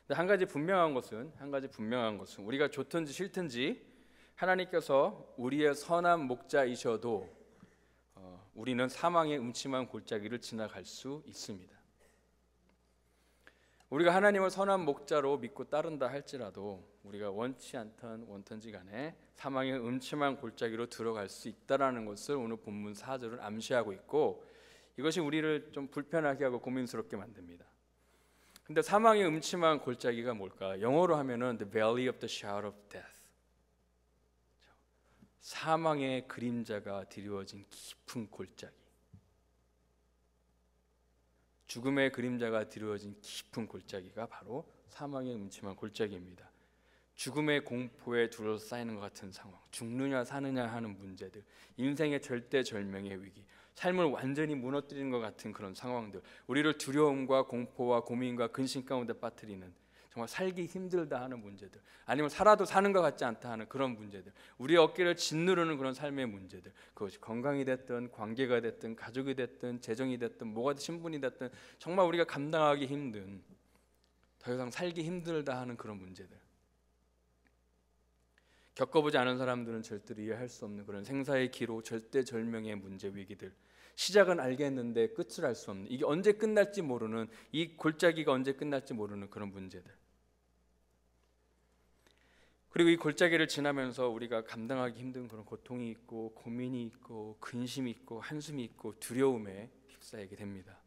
근데 한 가지 분명한 것은 우리가 좋든지 싫든지 하나님께서 우리의 선한 목자이셔도 우리는 사망의 음침한 골짜기를 지나갈 수 있습니다. 우리가 하나님을 선한 목자로 믿고 따른다 할지라도 우리가 원치 않던 원턴지 간에 사망의 음침한 골짜기로 들어갈 수 있다라는 것을 오늘 본문 4절은 암시하고 있고, 이것이 우리를 좀 불편하게 하고 고민스럽게 만듭니다. 근데 사망의 음침한 골짜기가 뭘까? 영어로 하면은 the valley of the shadow of death. 사망의 그림자가 드리워진 깊은 골짜기. 죽음의 그림자가 드리워진 깊은 골짜기가 바로 사망의 음침한 골짜기입니다. 죽음의 공포에 둘러싸이는 것 같은 상황, 죽느냐 사느냐 하는 문제들, 인생의 절대절명의 위기, 삶을 완전히 무너뜨리는 것 같은 그런 상황들, 우리를 두려움과 공포와 고민과 근심 가운데 빠뜨리는 정말 살기 힘들다 하는 문제들, 아니면 살아도 사는 것 같지 않다 하는 그런 문제들, 우리의 어깨를 짓누르는 그런 삶의 문제들, 그것이 건강이 됐든 관계가 됐든 가족이 됐든 재정이 됐든 뭐가 신분이 됐든 정말 우리가 감당하기 힘든, 더 이상 살기 힘들다 하는 그런 문제들, 겪어보지 않은 사람들은 절대로 이해할 수 없는 그런 생사의 기로, 절대절명의 문제, 위기들, 시작은 알겠는데 끝을 알 수 없는, 이게 언제 끝날지 모르는, 이 골짜기가 언제 끝날지 모르는 그런 문제들. 그리고 이 골짜기를 지나면서 우리가 감당하기 힘든 그런 고통이 있고 고민이 있고 근심이 있고 한숨이 있고 두려움에 휩싸이게 됩니다.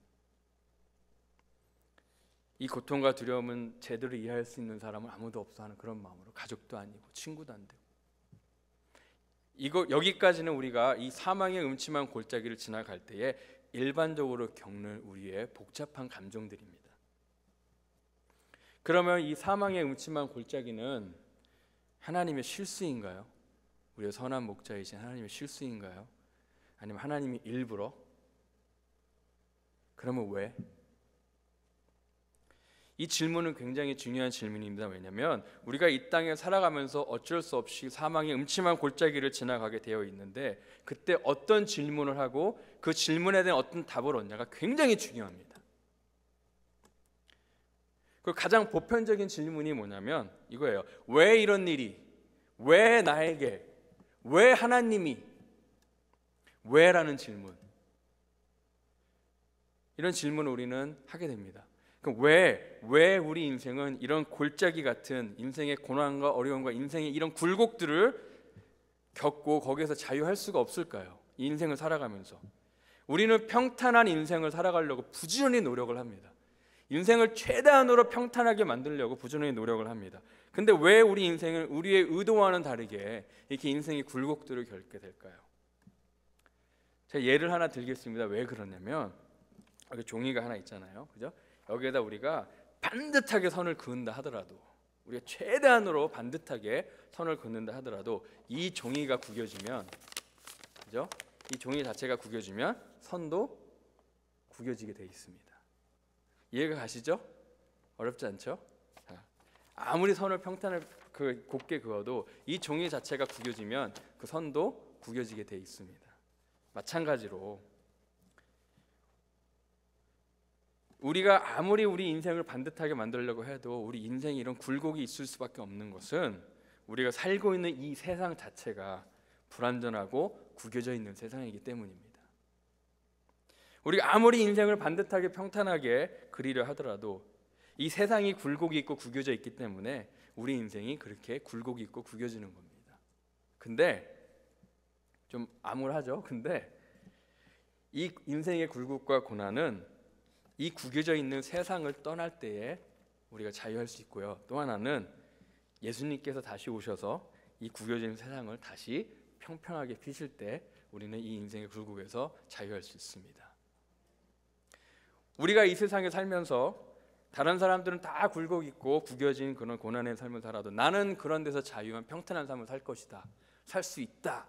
이 고통과 두려움은 제대로 이해할 수 있는 사람은 아무도 없어 하는 그런 마음으로, 가족도 아니고 친구도 안 되고, 여기까지는 우리가 이 사망의 음침한 골짜기를 지나갈 때에 일반적으로 겪는 우리의 복잡한 감정들입니다. 그러면 이 사망의 음침한 골짜기는 하나님의 실수인가요? 우리의 선한 목자이신 하나님의 실수인가요? 아니면 하나님이 일부러? 그러면 왜? 이 질문은 굉장히 중요한 질문입니다. 왜냐하면 우리가 이 땅에 살아가면서 어쩔 수 없이 사망의 음침한 골짜기를 지나가게 되어 있는데, 그때 어떤 질문을 하고 그 질문에 대한 어떤 답을 얻냐가 굉장히 중요합니다. 그 가장 보편적인 질문이 뭐냐면 이거예요. 왜 이런 일이? 왜 나에게? 왜 하나님이? 왜라는 질문. 이런 질문을 우리는 하게 됩니다. 그럼 왜 우리 인생은 이런 골짜기 같은 인생의 고난과 어려움과 인생의 이런 굴곡들을 겪고 거기에서 자유할 수가 없을까요? 이 인생을 살아가면서 우리는 평탄한 인생을 살아가려고 부지런히 노력을 합니다. 인생을 최대한으로 평탄하게 만들려고 부지런히 노력을 합니다. 근데 왜 우리 인생을 우리의 의도와는 다르게 이렇게 인생의 굴곡들을 겪게 될까요? 제가 예를 하나 들겠습니다. 왜 그러냐면 여기 종이가 하나 있잖아요. 그죠? 여기에다 우리가 반듯하게 선을 그은다 하더라도, 우리가 최대한으로 반듯하게 선을 긋는다 하더라도 이 종이가 구겨지면, 그죠? 이 종이 자체가 구겨지면 선도 구겨지게 돼 있습니다. 이해가 가시죠? 어렵지 않죠? 자, 아무리 선을 평탄을 곱게 그어도 이 종이 자체가 구겨지면 그 선도 구겨지게 돼 있습니다. 마찬가지로 우리가 아무리 우리 인생을 반듯하게 만들려고 해도 우리 인생에 이런 굴곡이 있을 수밖에 없는 것은 우리가 살고 있는 이 세상 자체가 불완전하고 구겨져 있는 세상이기 때문입니다. 우리가 아무리 인생을 반듯하게 평탄하게 그리려 하더라도 이 세상이 굴곡이 있고 구겨져 있기 때문에 우리 인생이 그렇게 굴곡이 있고 구겨지는 겁니다. 근데 좀 암울하죠. 근데 이 인생의 굴곡과 고난은 이 구겨져 있는 세상을 떠날 때에 우리가 자유할 수 있고요. 또 하나는 예수님께서 다시 오셔서 이 구겨진 세상을 다시 평평하게 피실 때 우리는 이 인생의 굴곡에서 자유할 수 있습니다. 우리가 이 세상에 살면서 다른 사람들은 다 굴곡 있고 구겨진 그런 고난의 삶을 살아도 나는 그런 데서 자유한 평탄한 삶을 살 것이다, 살 수 있다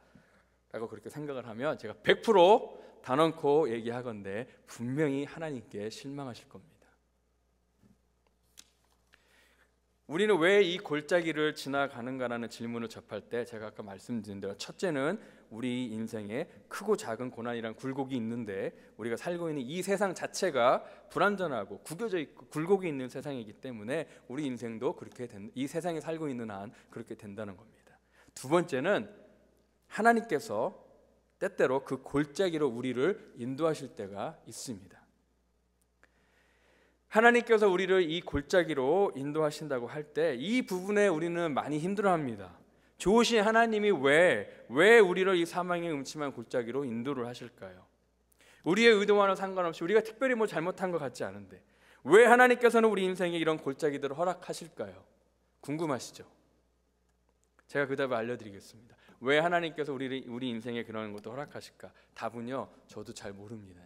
라고 그렇게 생각을 하면 제가 100% 단언코 얘기하건대 분명히 하나님께 실망하실 겁니다. 우리는 왜 이 골짜기를 지나가는가라는 질문을 접할 때 제가 아까 말씀드린 대로 첫째는 우리 인생에 크고 작은 고난이란 굴곡이 있는데 우리가 살고 있는 이 세상 자체가 불완전하고 구겨져 있고 굴곡이 있는 세상이기 때문에 우리 인생도 그렇게 이 세상에 살고 있는 한 그렇게 된다는 겁니다. 두 번째는 하나님께서 때때로 그 골짜기로 우리를 인도하실 때가 있습니다. 하나님께서 우리를 이 골짜기로 인도하신다고 할 때 이 부분에 우리는 많이 힘들어합니다. 좋으신 하나님이 왜 우리를 이 사망의 음침한 골짜기로 인도를 하실까요? 우리의 의도와는 상관없이 우리가 특별히 뭐 잘못한 것 같지 않은데 왜 하나님께서는 우리 인생에 이런 골짜기들을 허락하실까요? 궁금하시죠? 제가 그 답을 알려드리겠습니다. 왜 하나님께서 우리 인생에 그런 것도 허락하실까? 답은요, 저도 잘 모릅니다.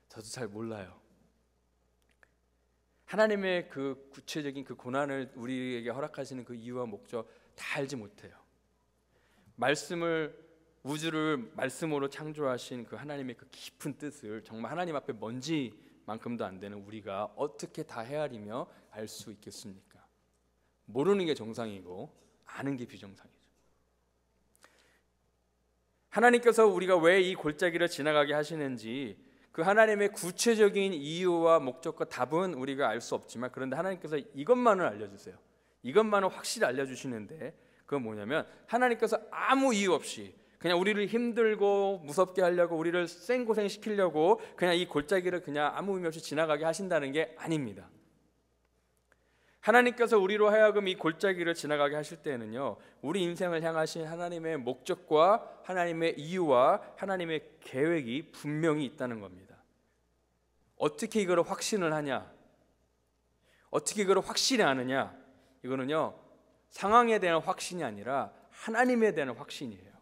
저도 잘 몰라요. 하나님의 그 구체적인 그 고난을 우리에게 허락하시는 그 이유와 목적 다 알지 못해요. 우주를 말씀으로 창조하신 그 하나님의 그 깊은 뜻을 정말 하나님 앞에 먼지만큼도 안 되는 우리가 어떻게 다 헤아리며 알 수 있겠습니까? 모르는 게 정상이고 아는 게 비정상이죠. 하나님께서 우리가 왜 이 골짜기를 지나가게 하시는지 그 하나님의 구체적인 이유와 목적과 답은 우리가 알 수 없지만 그런데 하나님께서 이것만을 알려주세요. 이것만은 확실히 알려주시는데 그건 뭐냐면 하나님께서 아무 이유 없이 그냥 우리를 힘들고 무섭게 하려고 우리를 생고생시키려고 그냥 이 골짜기를 그냥 아무 의미 없이 지나가게 하신다는 게 아닙니다. 하나님께서 우리로 하여금 이 골짜기를 지나가게 하실 때에는요, 우리 인생을 향하신 하나님의 목적과 하나님의 이유와 하나님의 계획이 분명히 있다는 겁니다. 어떻게 이거를 확신을 하냐? 어떻게 이거를 확실히 아느냐? 이거는요, 상황에 대한 확신이 아니라 하나님에 대한 확신이에요.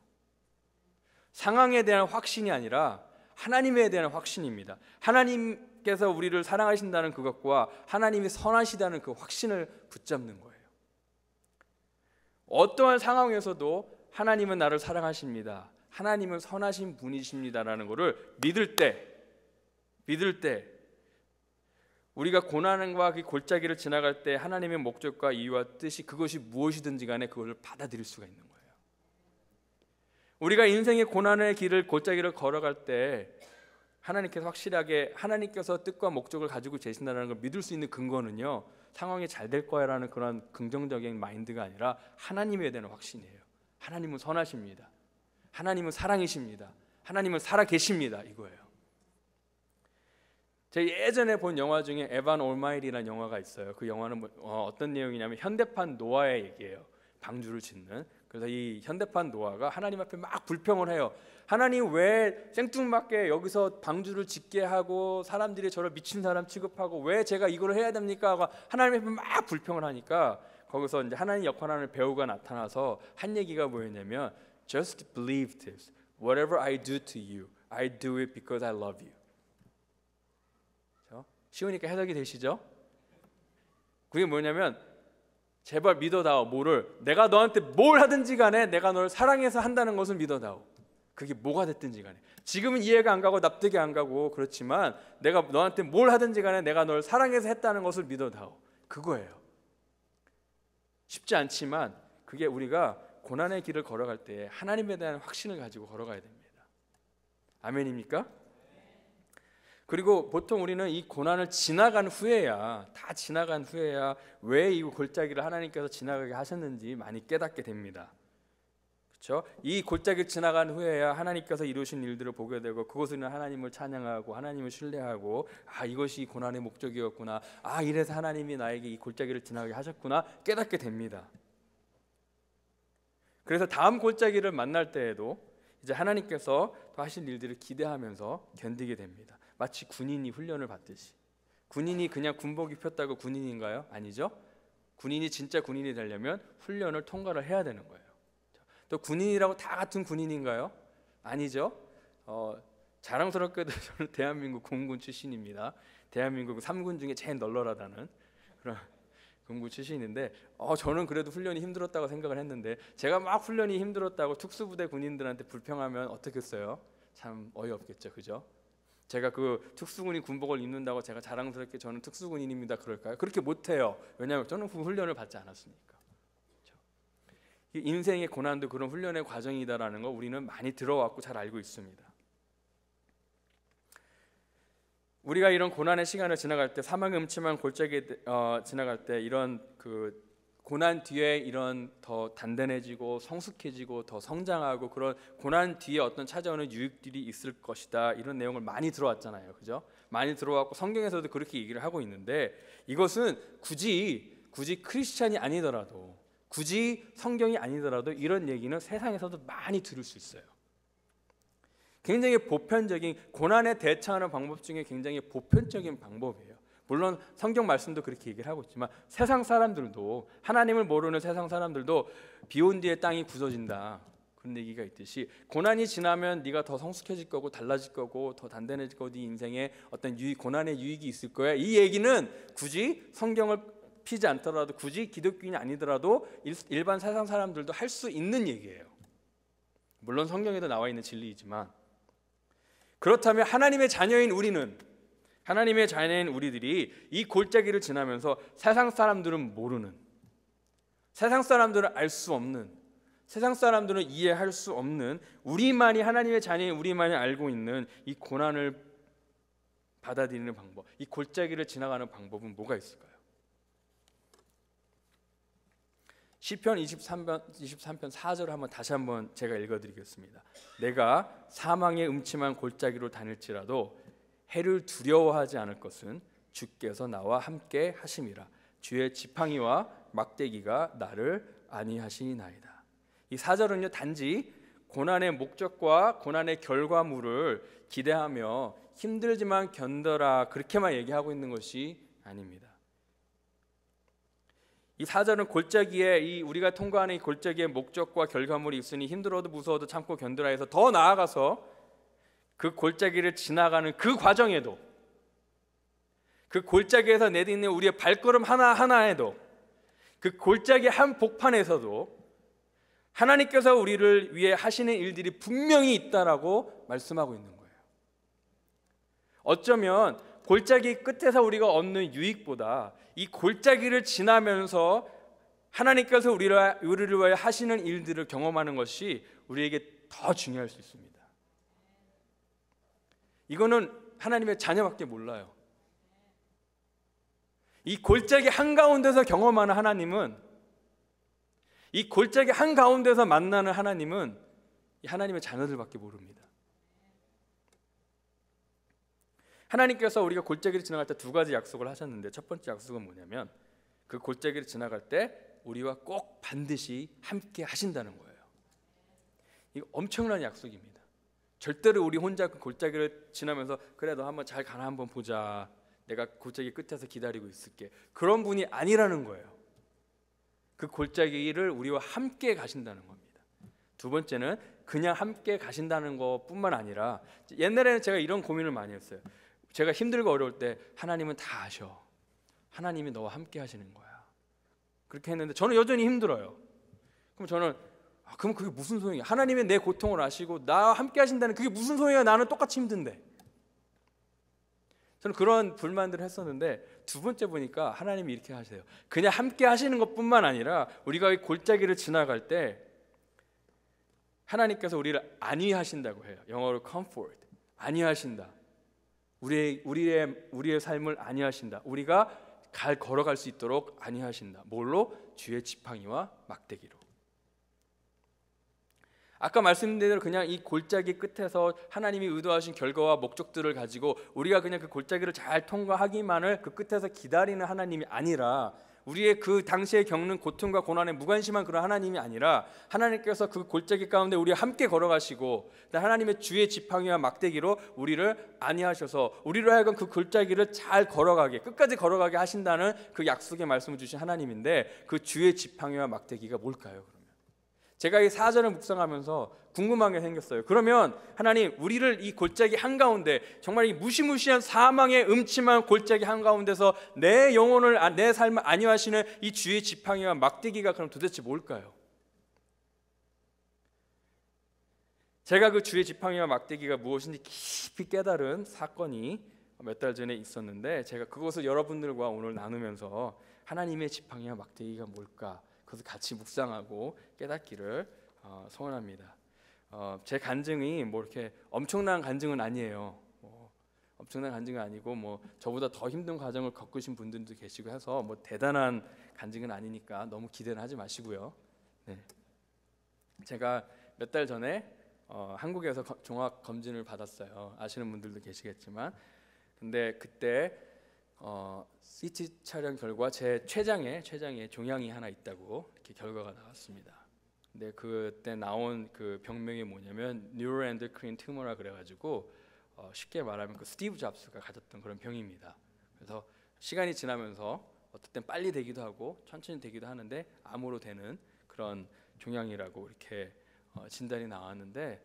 상황에 대한 확신이 아니라 하나님에 대한 확신입니다. 하나님께서 우리를 사랑하신다는 그것과 하나님이 선하시다는 그 확신을 붙잡는 거예요. 어떠한 상황에서도 하나님은 나를 사랑하십니다. 하나님은 선하신 분이십니다라는 것을 믿을 때 우리가 고난과 그 골짜기를 지나갈 때 하나님의 목적과 이유와 뜻이 그것이 무엇이든지 간에 그것을 받아들일 수가 있는 거예요. 우리가 인생의 고난의 길을 골짜기를 걸어갈 때 하나님께서 확실하게 하나님께서 뜻과 목적을 가지고 계신다는 걸 믿을 수 있는 근거는요, 상황이 잘 될 거야라는 그런 긍정적인 마인드가 아니라 하나님에 대한 확신이에요. 하나님은 선하십니다. 하나님은 사랑이십니다. 하나님은 살아계십니다. 이거예요. 제가 예전에 본 영화 중에 에반 올마이트라는 영화가 있어요. 그 영화는 어떤 내용이냐면 현대판 노아의 얘기예요. 방주를 짓는. 그래서 이 현대판 노아가 하나님 앞에 막 불평을 해요. 하나님 왜 생뚱맞게 여기서 방주를 짓게 하고 사람들이 저를 미친 사람 취급하고 왜 제가 이걸 해야 됩니까? 하고 하나님 앞에 막 불평을 하니까 거기서 이제 하나님 역할하는 배우가 나타나서 한 얘기가 뭐였냐면 Just believe this. Whatever I do to you, I do it because I love you. 쉬우니까 해석이 되시죠? 그게 뭐냐면 제발 믿어다오. 뭐를? 내가 너한테 뭘 하든지 간에 내가 너를 사랑해서 한다는 것을 믿어다오. 그게 뭐가 됐든지 간에 지금은 이해가 안 가고 납득이 안 가고 그렇지만 내가 너한테 뭘 하든지 간에 내가 너를 사랑해서 했다는 것을 믿어다오. 그거예요. 쉽지 않지만 그게 우리가 고난의 길을 걸어갈 때 하나님에 대한 확신을 가지고 걸어가야 됩니다. 아멘입니까? 그리고 보통 우리는 이 고난을 지나간 후에야 왜 이 골짜기를 하나님께서 지나가게 하셨는지 많이 깨닫게 됩니다. 그렇죠? 이 골짜기를 지나간 후에야 하나님께서 이루신 일들을 보게 되고 그것으로 하나님을 찬양하고 하나님을 신뢰하고 이것이 고난의 목적이었구나. 이래서 하나님이 나에게 이 골짜기를 지나가게 하셨구나 깨닫게 됩니다. 그래서 다음 골짜기를 만날 때에도 이제 하나님께서 더 하실 일들을 기대하면서 견디게 됩니다. 마치 군인이 훈련을 받듯이. 군인이 그냥 군복 입혔다고 군인인가요? 아니죠. 군인이 진짜 군인이 되려면 훈련을 통과를 해야 되는 거예요. 또 군인이라고 다 같은 군인인가요? 아니죠. 자랑스럽게도 저는 대한민국 공군 출신입니다. 대한민국 3군 중에 제일 널널하다는 그런 공군 출신인데 저는 그래도 훈련이 힘들었다고 생각을 했는데, 제가 막 훈련이 힘들었다고 특수부대 군인들한테 불평하면 어떻겠어요? 참 어이없겠죠, 그죠? 제가 그 특수군인 군복을 입는다고 제가 자랑스럽게 저는 특수군인입니다 그럴까요? 그렇게 못해요. 왜냐하면 저는 그 훈련을 받지 않았으니까. 그렇죠? 인생의 고난도 그런 훈련의 과정이다라는 거 우리는 많이 들어왔고 잘 알고 있습니다. 우리가 이런 고난의 시간을 지나갈 때, 사망의 음침한 골짜기에 지나갈 때, 이런 그 고난 뒤에 이런 더 단단해지고 성숙해지고 더 성장하고 그런 고난 뒤에 어떤 찾아오는 유익들이 있을 것이다, 이런 내용을 많이 들어왔잖아요, 그죠? 많이 들어왔고 성경에서도 그렇게 얘기를 하고 있는데, 이것은 굳이 크리스찬이 아니더라도, 굳이 성경이 아니더라도 이런 얘기는 세상에서도 많이 들을 수 있어요. 굉장히 보편적인, 고난에 대처하는 방법 중에 굉장히 보편적인 방법이에요. 물론 성경 말씀도 그렇게 얘기를 하고 있지만, 세상 사람들도, 하나님을 모르는 세상 사람들도 비온 뒤에 땅이 굳어진다, 그런 얘기가 있듯이, 고난이 지나면 네가 더 성숙해질 거고 달라질 거고 더 단단해질 거고 네 인생에 어떤 고난의 유익이 있을 거야, 이 얘기는 굳이 성경을 피지 않더라도, 굳이 기독교인이 아니더라도 일반 세상 사람들도 할 수 있는 얘기예요. 물론 성경에도 나와 있는 진리이지만, 그렇다면 하나님의 자녀인 우리들이 이 골짜기를 지나면서 세상 사람들은 모르는, 세상 사람들은 알 수 없는, 세상 사람들은 이해할 수 없는, 우리만이, 하나님의 자녀인 우리만이 알고 있는 이 고난을 받아들이는 방법, 이 골짜기를 지나가는 방법은 뭐가 있을까요? 시편 23편 4절을 다시 한번 제가 읽어드리겠습니다. 내가 사망의 음침한 골짜기로 다닐지라도 해를 두려워하지 않을 것은 주께서 나와 함께 하심이라. 주의 지팡이와 막대기가 나를 안위하시나이다. 이 4절은요, 단지 고난의 목적과 고난의 결과물을 기대하며 힘들지만 견뎌라, 그렇게만 얘기하고 있는 것이 아닙니다. 이 4절은 골짜기에, 우리가 통과하는 이 골짜기의 목적과 결과물이 있으니 힘들어도 무서워도 참고 견디라 해서, 더 나아가서 그 골짜기를 지나가는 그 과정에도, 그 골짜기에서 내딛는 우리의 발걸음 하나하나에도, 그 골짜기 한 복판에서도 하나님께서 우리를 위해 하시는 일들이 분명히 있다라고 말씀하고 있는 거예요. 어쩌면 골짜기 끝에서 우리가 얻는 유익보다 이 골짜기를 지나면서 하나님께서 우리를 위해 하시는 일들을 경험하는 것이 우리에게 더 중요할 수 있습니다. 이거는 하나님의 자녀밖에 몰라요. 이 골짜기 한가운데서 경험하는 하나님은, 이 골짜기 한가운데서 만나는 하나님은 이 하나님의 자녀들밖에 모릅니다. 하나님께서 우리가 골짜기를 지나갈 때 두 가지 약속을 하셨는데, 첫 번째 약속은 뭐냐면, 그 골짜기를 지나갈 때 우리와 꼭 반드시 함께 하신다는 거예요. 이거 엄청난 약속입니다. 절대로 우리 혼자 그 골짜기를 지나면서 그래 너 한번 잘 가나 한번 보자, 내가 골짜기 끝에서 기다리고 있을게, 그런 분이 아니라는 거예요. 그 골짜기를 우리와 함께 가신다는 겁니다. 두 번째는 그냥 함께 가신다는 것뿐만 아니라, 옛날에는 제가 이런 고민을 많이 했어요. 제가 힘들고 어려울 때 하나님은 다 아셔, 하나님이 너와 함께 하시는 거야, 그렇게 했는데 저는 여전히 힘들어요. 그럼 저는 그럼 그게 무슨 소용이야? 하나님이 내 고통을 아시고 나와 함께 하신다는 그게 무슨 소용이야? 나는 똑같이 힘든데. 저는 그런 불만들을 했었는데, 두 번째 보니까 하나님이 이렇게 하세요. 그냥 함께 하시는 것뿐만 아니라 우리가 이 골짜기를 지나갈 때 하나님께서 우리를 안위하신다고 해요. 영어로 comfort, 안위하신다. 우리의 삶을 안위하신다. 우리가 걸어갈 수 있도록 안위하신다. 뭘로? 주의 지팡이와 막대기로. 아까 말씀드린 대로 그냥 이 골짜기 끝에서 하나님이 의도하신 결과와 목적들을 가지고 우리가 그냥 그 골짜기를 잘 통과하기만을 그 끝에서 기다리는 하나님이 아니라, 우리의 그 당시에 겪는 고통과 고난에 무관심한 그런 하나님이 아니라 하나님께서 그 골짜기 가운데 우리와 함께 걸어가시고 하나님의 주의 지팡이와 막대기로 우리를 안위하셔서 우리로 하여금 그 골짜기를 잘 걸어가게 끝까지 걸어가게 하신다는 그 약속의 말씀을 주신 하나님인데 그 주의 지팡이와 막대기가 뭘까요? 그러면 제가 이 4절을 묵상하면서 궁금한 게 생겼어요. 그러면 하나님 우리를 이 골짜기 한가운데 정말 이 무시무시한 사망의 음침한 골짜기 한가운데서 내 영혼을 내 삶을 안위하시는 이 주의 지팡이와 막대기가 그럼 도대체 뭘까요? 제가 그 주의 지팡이와 막대기가 무엇인지 깊이 깨달은 사건이 몇 달 전에 있었는데 제가 그것을 여러분들과 오늘 나누면서 하나님의 지팡이와 막대기가 뭘까 그것을 같이 묵상하고 깨닫기를 소원합니다. 제 간증이 뭐 이렇게 엄청난 간증은 아니에요. 엄청난 간증은 아니고 뭐 저보다 더 힘든 과정을 겪으신 분들도 계시고 해서 뭐 대단한 간증은 아니니까 너무 기대는 하지 마시고요. 네. 제가 몇 달 전에 한국에서 종합 검진을 받았어요. 아시는 분들도 계시겠지만, 근데 그때 CT 촬영 결과 제 췌장에 종양이 하나 있다고 이렇게 결과가 나왔습니다. 근데 그때 나온 그 병명이 뭐냐면 뉴로엔도크린 튜머라 그래가지고 쉽게 말하면 그 스티브 잡스가 가졌던 그런 병입니다. 그래서 시간이 지나면서 어떨 땐 빨리 되기도 하고 천천히 되기도 하는데 암으로 되는 그런 종양이라고 이렇게 진단이 나왔는데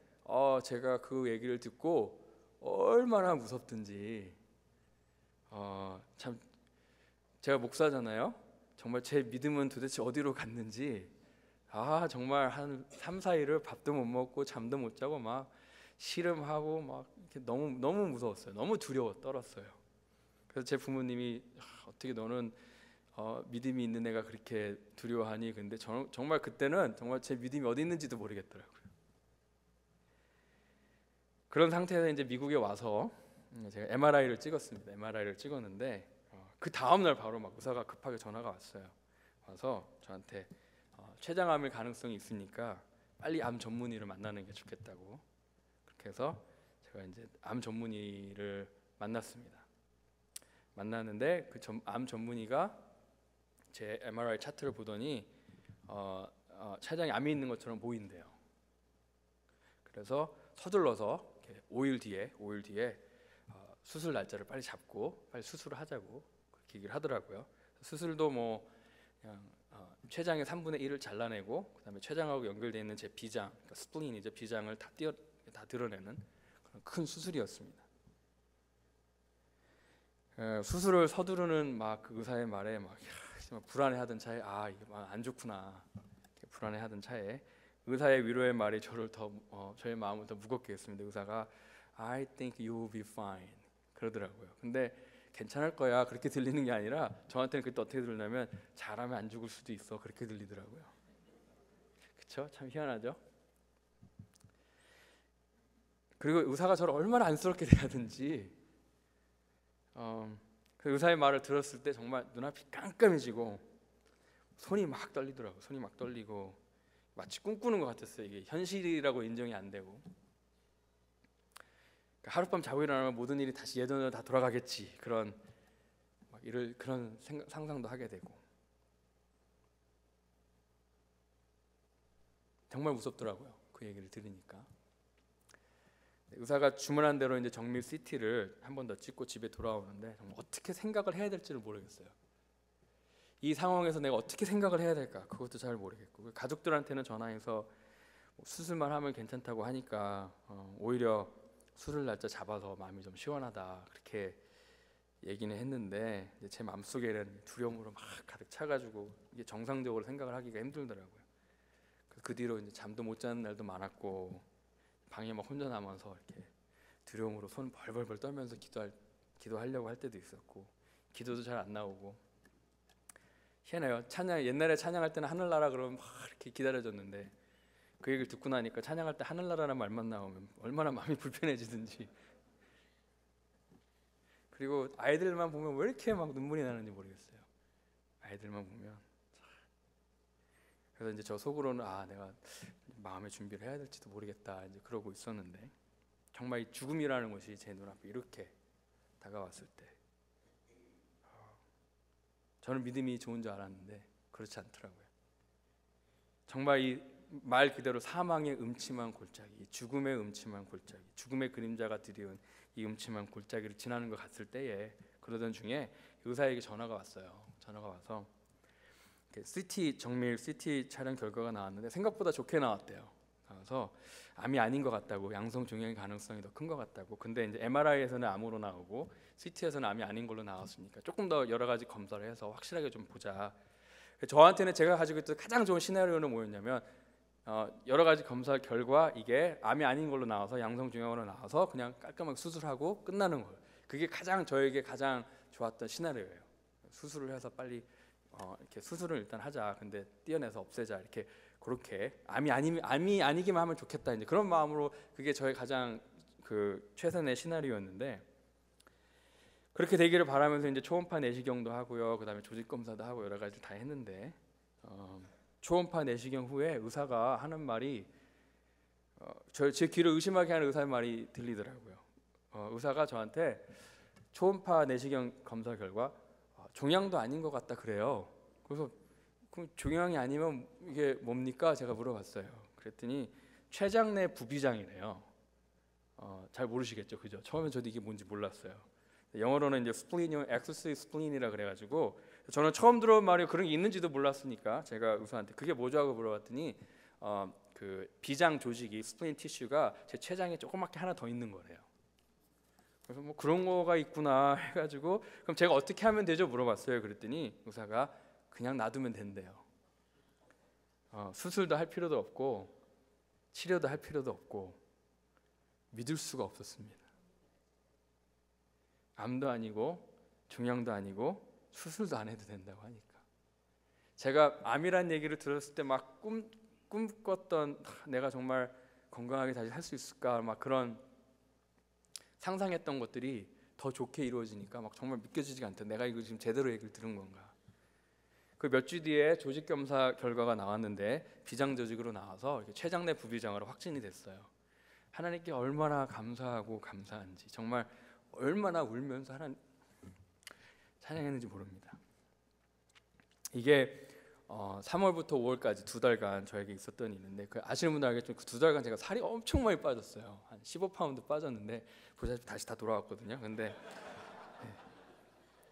제가 그 얘기를 듣고 얼마나 무섭든지 참 제가 목사잖아요. 정말 제 믿음은 도대체 어디로 갔는지 정말 한 3, 4일을 밥도 못 먹고 잠도 못 자고 막 씨름하고 막 이렇게 너무 무서웠어요. 너무 떨었어요. 그래서 제 부모님이 어떻게 너는 믿음이 있는 애가 그렇게 두려워하니? 근데 정말 그때는 정말 제 믿음이 어디 있는지도 모르겠더라고요. 그런 상태에서 이제 미국에 와서 제가 MRI를 찍었습니다. MRI를 찍었는데 그 다음 날 바로 막 의사가 급하게 전화가 왔어요. 와서 저한테 췌장암일 가능성이 있으니까 빨리 암 전문의를 만나는 게 좋겠다고. 그렇게 해서 제가 이제 암 전문의를 만났습니다. 만났는데 그 암 전문의가 제 MRI 차트를 보더니 췌장에 암이 있는 것처럼 보인대요. 그래서 서둘러서 이렇게 5일 뒤에 수술 날짜를 빨리 잡고 빨리 수술을 하자고 그렇게 얘기를 하더라고요. 수술도 뭐 그냥 췌장의 3분의 1을 잘라내고 그다음에 췌장하고 연결되어 있는 제 비장, 그러니까 스플린이죠. 비장을 다 드러내는 그런 큰 수술이었습니다. 수술을 서두르는 막 그 의사의 말에 막 불안해하던 차에 이게 안 좋구나 이렇게 불안해하던 차에 의사의 위로의 말이 저의 마음을 더 무겁게 했습니다. 의사가 I think you will be fine 그러더라고요. 근데 괜찮을 거야 그렇게 들리는 게 아니라 저한테는 그때 어떻게 들리냐면 잘하면 안 죽을 수도 있어 그렇게 들리더라고요. 그렇죠? 참 희한하죠? 그리고 의사가 저를 얼마나 안쓰럽게 대하든지 그 의사의 말을 들었을 때 정말 눈앞이 깜깜해지고 손이 막 떨리더라고요. 손이 막 떨리고 마치 꿈꾸는 것 같았어요. 이게 현실이라고 인정이 안 되고 하룻밤 자고 일어나면 모든 일이 다시 예전으로 다 돌아가겠지 그런 상상도 하게 되고 정말 무섭더라고요. 그 얘기를 들으니까 의사가 주문한 대로 이제 정밀 CT를 한 번 더 찍고 집에 돌아오는데 정말 어떻게 생각을 해야 될지를 모르겠어요. 이 상황에서 내가 어떻게 생각을 해야 될까 그것도 잘 모르겠고 가족들한테는 전화해서 수술만 하면 괜찮다고 하니까 오히려 수술 날짜 잡아서 마음이 좀 시원하다 그렇게 얘기는 했는데 제 마음속에는 두려움으로 막 가득 차가지고 이게 정상적으로 생각을 하기가 힘들더라고요. 그 뒤로 이제 잠도 못 자는 날도 많았고 방에 막 혼자 남아서 이렇게 두려움으로 손 벌벌벌 떨면서 기도하려고 할 때도 있었고 기도도 잘 안 나오고 희한해요. 옛날에 찬양할 때는 하늘나라 그러면 막 이렇게 기다려졌는데 그 얘기를 듣고 나니까 찬양할 때 하늘나라라는 말만 나오면 얼마나 마음이 불편해지든지 그리고 아이들만 보면 왜 이렇게 막 눈물이 나는지 모르겠어요. 아이들만 보면 그래서 이제 저 속으로는 내가 마음의 준비를 해야 될지도 모르겠다 이제 그러고 있었는데 정말 이 죽음이라는 것이 제 눈앞에 이렇게 다가왔을 때 저는 믿음이 좋은 줄 알았는데 그렇지 않더라고요. 정말 이 말 그대로 사망의 음침한 골짜기, 죽음의 음침한 골짜기, 죽음의 그림자가 드리운 이 음침한 골짜기를 지나는 것 같을 때에 그러던 중에 의사에게 전화가 왔어요. 전화가 와서 CT 정밀 CT 촬영 결과가 나왔는데 생각보다 좋게 나왔대요. 나와서 암이 아닌 것 같다고, 양성 종양의 가능성이 더 큰 것 같다고. 근데 이제 MRI에서는 암으로 나오고 CT에서는 암이 아닌 걸로 나왔으니까 조금 더 여러 가지 검사를 해서 확실하게 좀 보자. 저한테는 제가 가지고 있던 가장 좋은 시나리오는 뭐였냐면 여러 가지 검사 결과 이게 암이 아닌 걸로 나와서 양성 종양으로 나와서 그냥 깔끔하게 수술하고 끝나는 거예요. 그게 저에게 가장 좋았던 시나리오예요. 수술을 해서 빨리 이렇게 수술을 일단 하자. 근데 떼어내서 없애자. 이렇게 그렇게 암이 아니기만 하면 좋겠다. 이제 그런 마음으로 그게 저의 가장 그 최선의 시나리오였는데 그렇게 되기를 바라면서 이제 초음파 내시경도 하고요. 그다음에 조직 검사도 하고 여러 가지 다 했는데 초음파 내시경 후에 의사가 하는 말이 제 귀를 의심하게 하는 의사의 말이 들리더라고요. 의사가 저한테 초음파 내시경 검사 결과 종양도 아닌 것 같다 그래요. 그래서 그럼 종양이 아니면 이게 뭡니까? 제가 물어봤어요. 그랬더니 췌장내 부비장이래요. 잘 모르시겠죠, 그죠? 처음에 저도 이게 뭔지 몰랐어요. 영어로는 이제 스플린이요, 엑소스 스플린이라 그래가지고 저는 처음 들어본 말이 그런 게 있는지도 몰랐으니까 제가 의사한테 그게 뭐죠 하고 물어봤더니 그 비장 조직이 스플린 티슈가 제 췌장에 조그맣게 하나 더 있는 거래요. 그래서 뭐 그런 거가 있구나 해가지고 그럼 제가 어떻게 하면 되죠 물어봤어요. 그랬더니 의사가 그냥 놔두면 된대요. 수술도 할 필요도 없고 치료도 할 필요도 없고 믿을 수가 없었습니다. 암도 아니고 종양도 아니고 수술도 안 해도 된다고 하니까 제가 암이란 얘기를 들었을 때 막 꿈꿨던 내가 정말 건강하게 다시 살 수 있을까 막 그런 상상했던 것들이 더 좋게 이루어지니까 막 정말 믿겨지지가 않다. 내가 이거 지금 제대로 얘기를 들은 건가. 그 몇 주 뒤에 조직 검사 결과가 나왔는데 비장 조직으로 나와서 이렇게 췌장 내 부비장으로 확진이 됐어요. 하나님께 얼마나 감사하고 감사한지 정말 얼마나 울면서 하나님 찬양했는지 모릅니다. 이게 3월부터 5월까지 2달간 저에게 있었던 일이 있는데 그 아시는 분들 알겠지만 그 2달간 제가 살이 엄청 많이 빠졌어요. 한 15파운드 빠졌는데 보시다시피 다시 다 돌아왔거든요. 근데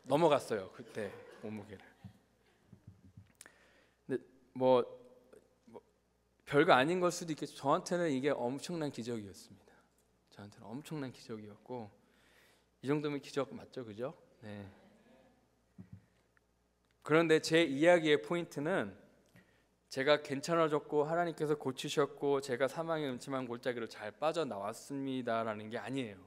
넘어갔어요. 그때 몸무게를. 근데 뭐 별거 아닌 걸 수도 있겠죠. 저한테는 이게 엄청난 기적이었습니다. 저한테는 엄청난 기적이었고 이 정도면 기적 맞죠, 그죠? 네. 그런데 제 이야기의 포인트는 제가 괜찮아졌고 하나님께서 고치셨고 제가 사망의 음침한 골짜기를 잘 빠져나왔습니다라는 게 아니에요.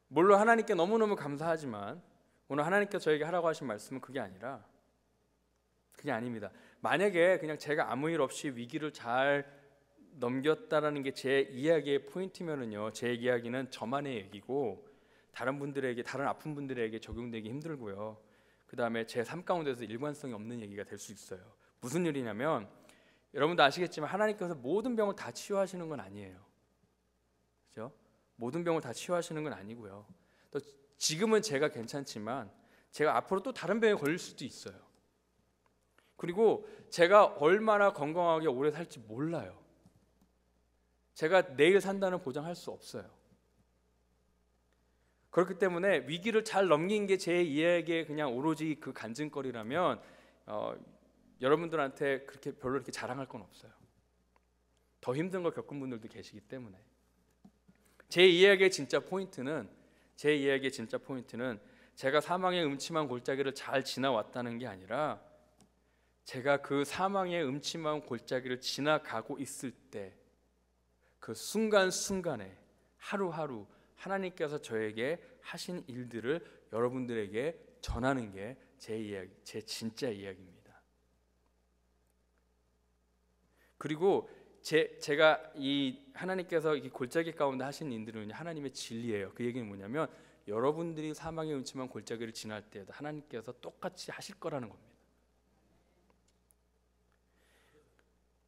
물론 하나님께 너무너무 감사하지만 오늘 하나님께서 저에게 하라고 하신 말씀은 그게 아닙니다. 만약에 그냥 제가 아무 일 없이 위기를 잘 넘겼다라는 게 제 이야기의 포인트면은요, 제 이야기는 저만의 얘기고 다른 분들에게, 다른 아픈 분들에게 적용되기 힘들고요. 그 다음에 제 삶 가운데서 일관성이 없는 얘기가 될 수 있어요. 무슨 일이냐면 여러분도 아시겠지만 하나님께서 모든 병을 다 치유하시는 건 아니에요. 그렇죠? 모든 병을 다 치유하시는 건 아니고요. 또 지금은 제가 괜찮지만 제가 앞으로 또 다른 병에 걸릴 수도 있어요. 그리고 제가 얼마나 건강하게 오래 살지 몰라요. 제가 내일 산다는 보장할 수 없어요. 그렇기 때문에 위기를 잘 넘긴 게 제 이야기에 그냥 오로지 그 간증거리라면 여러분들한테 그렇게 별로 이렇게 자랑할 건 없어요. 더 힘든 걸 겪은 분들도 계시기 때문에 제 이야기의 진짜 포인트는 제가 사망의 음침한 골짜기를 잘 지나왔다는 게 아니라 제가 그 사망의 음침한 골짜기를 지나가고 있을 때 그 순간순간에 하루하루 하나님께서 저에게 하신 일들을 여러분들에게 전하는 게 제 이야기, 제 진짜 이야기입니다. 그리고 제가 이 하나님께서 이 골짜기 가운데 하신 일들은 하나님의 진리예요. 그 얘기는 뭐냐면 여러분들이 사망의 음침한 골짜기를 지날 때에도 하나님께서 똑같이 하실 거라는 겁니다.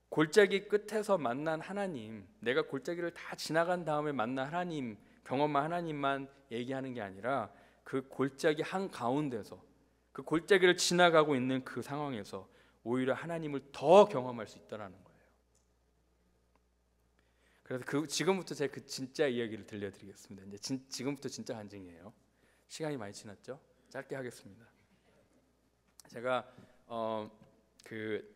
골짜기 끝에서 만난 하나님, 내가 골짜기를 다 지나간 다음에 만난 하나님, 경험한 하나님만 얘기하는 게 아니라 그 골짜기 한 가운데서 그 골짜기를 지나가고 있는 그 상황에서 오히려 하나님을 더 경험할 수 있다라는 거예요. 그래서 지금부터 제가 그 진짜 이야기를 들려드리겠습니다. 이제 지금부터 진짜 간증이에요. 시간이 많이 지났죠? 짧게 하겠습니다. 제가 그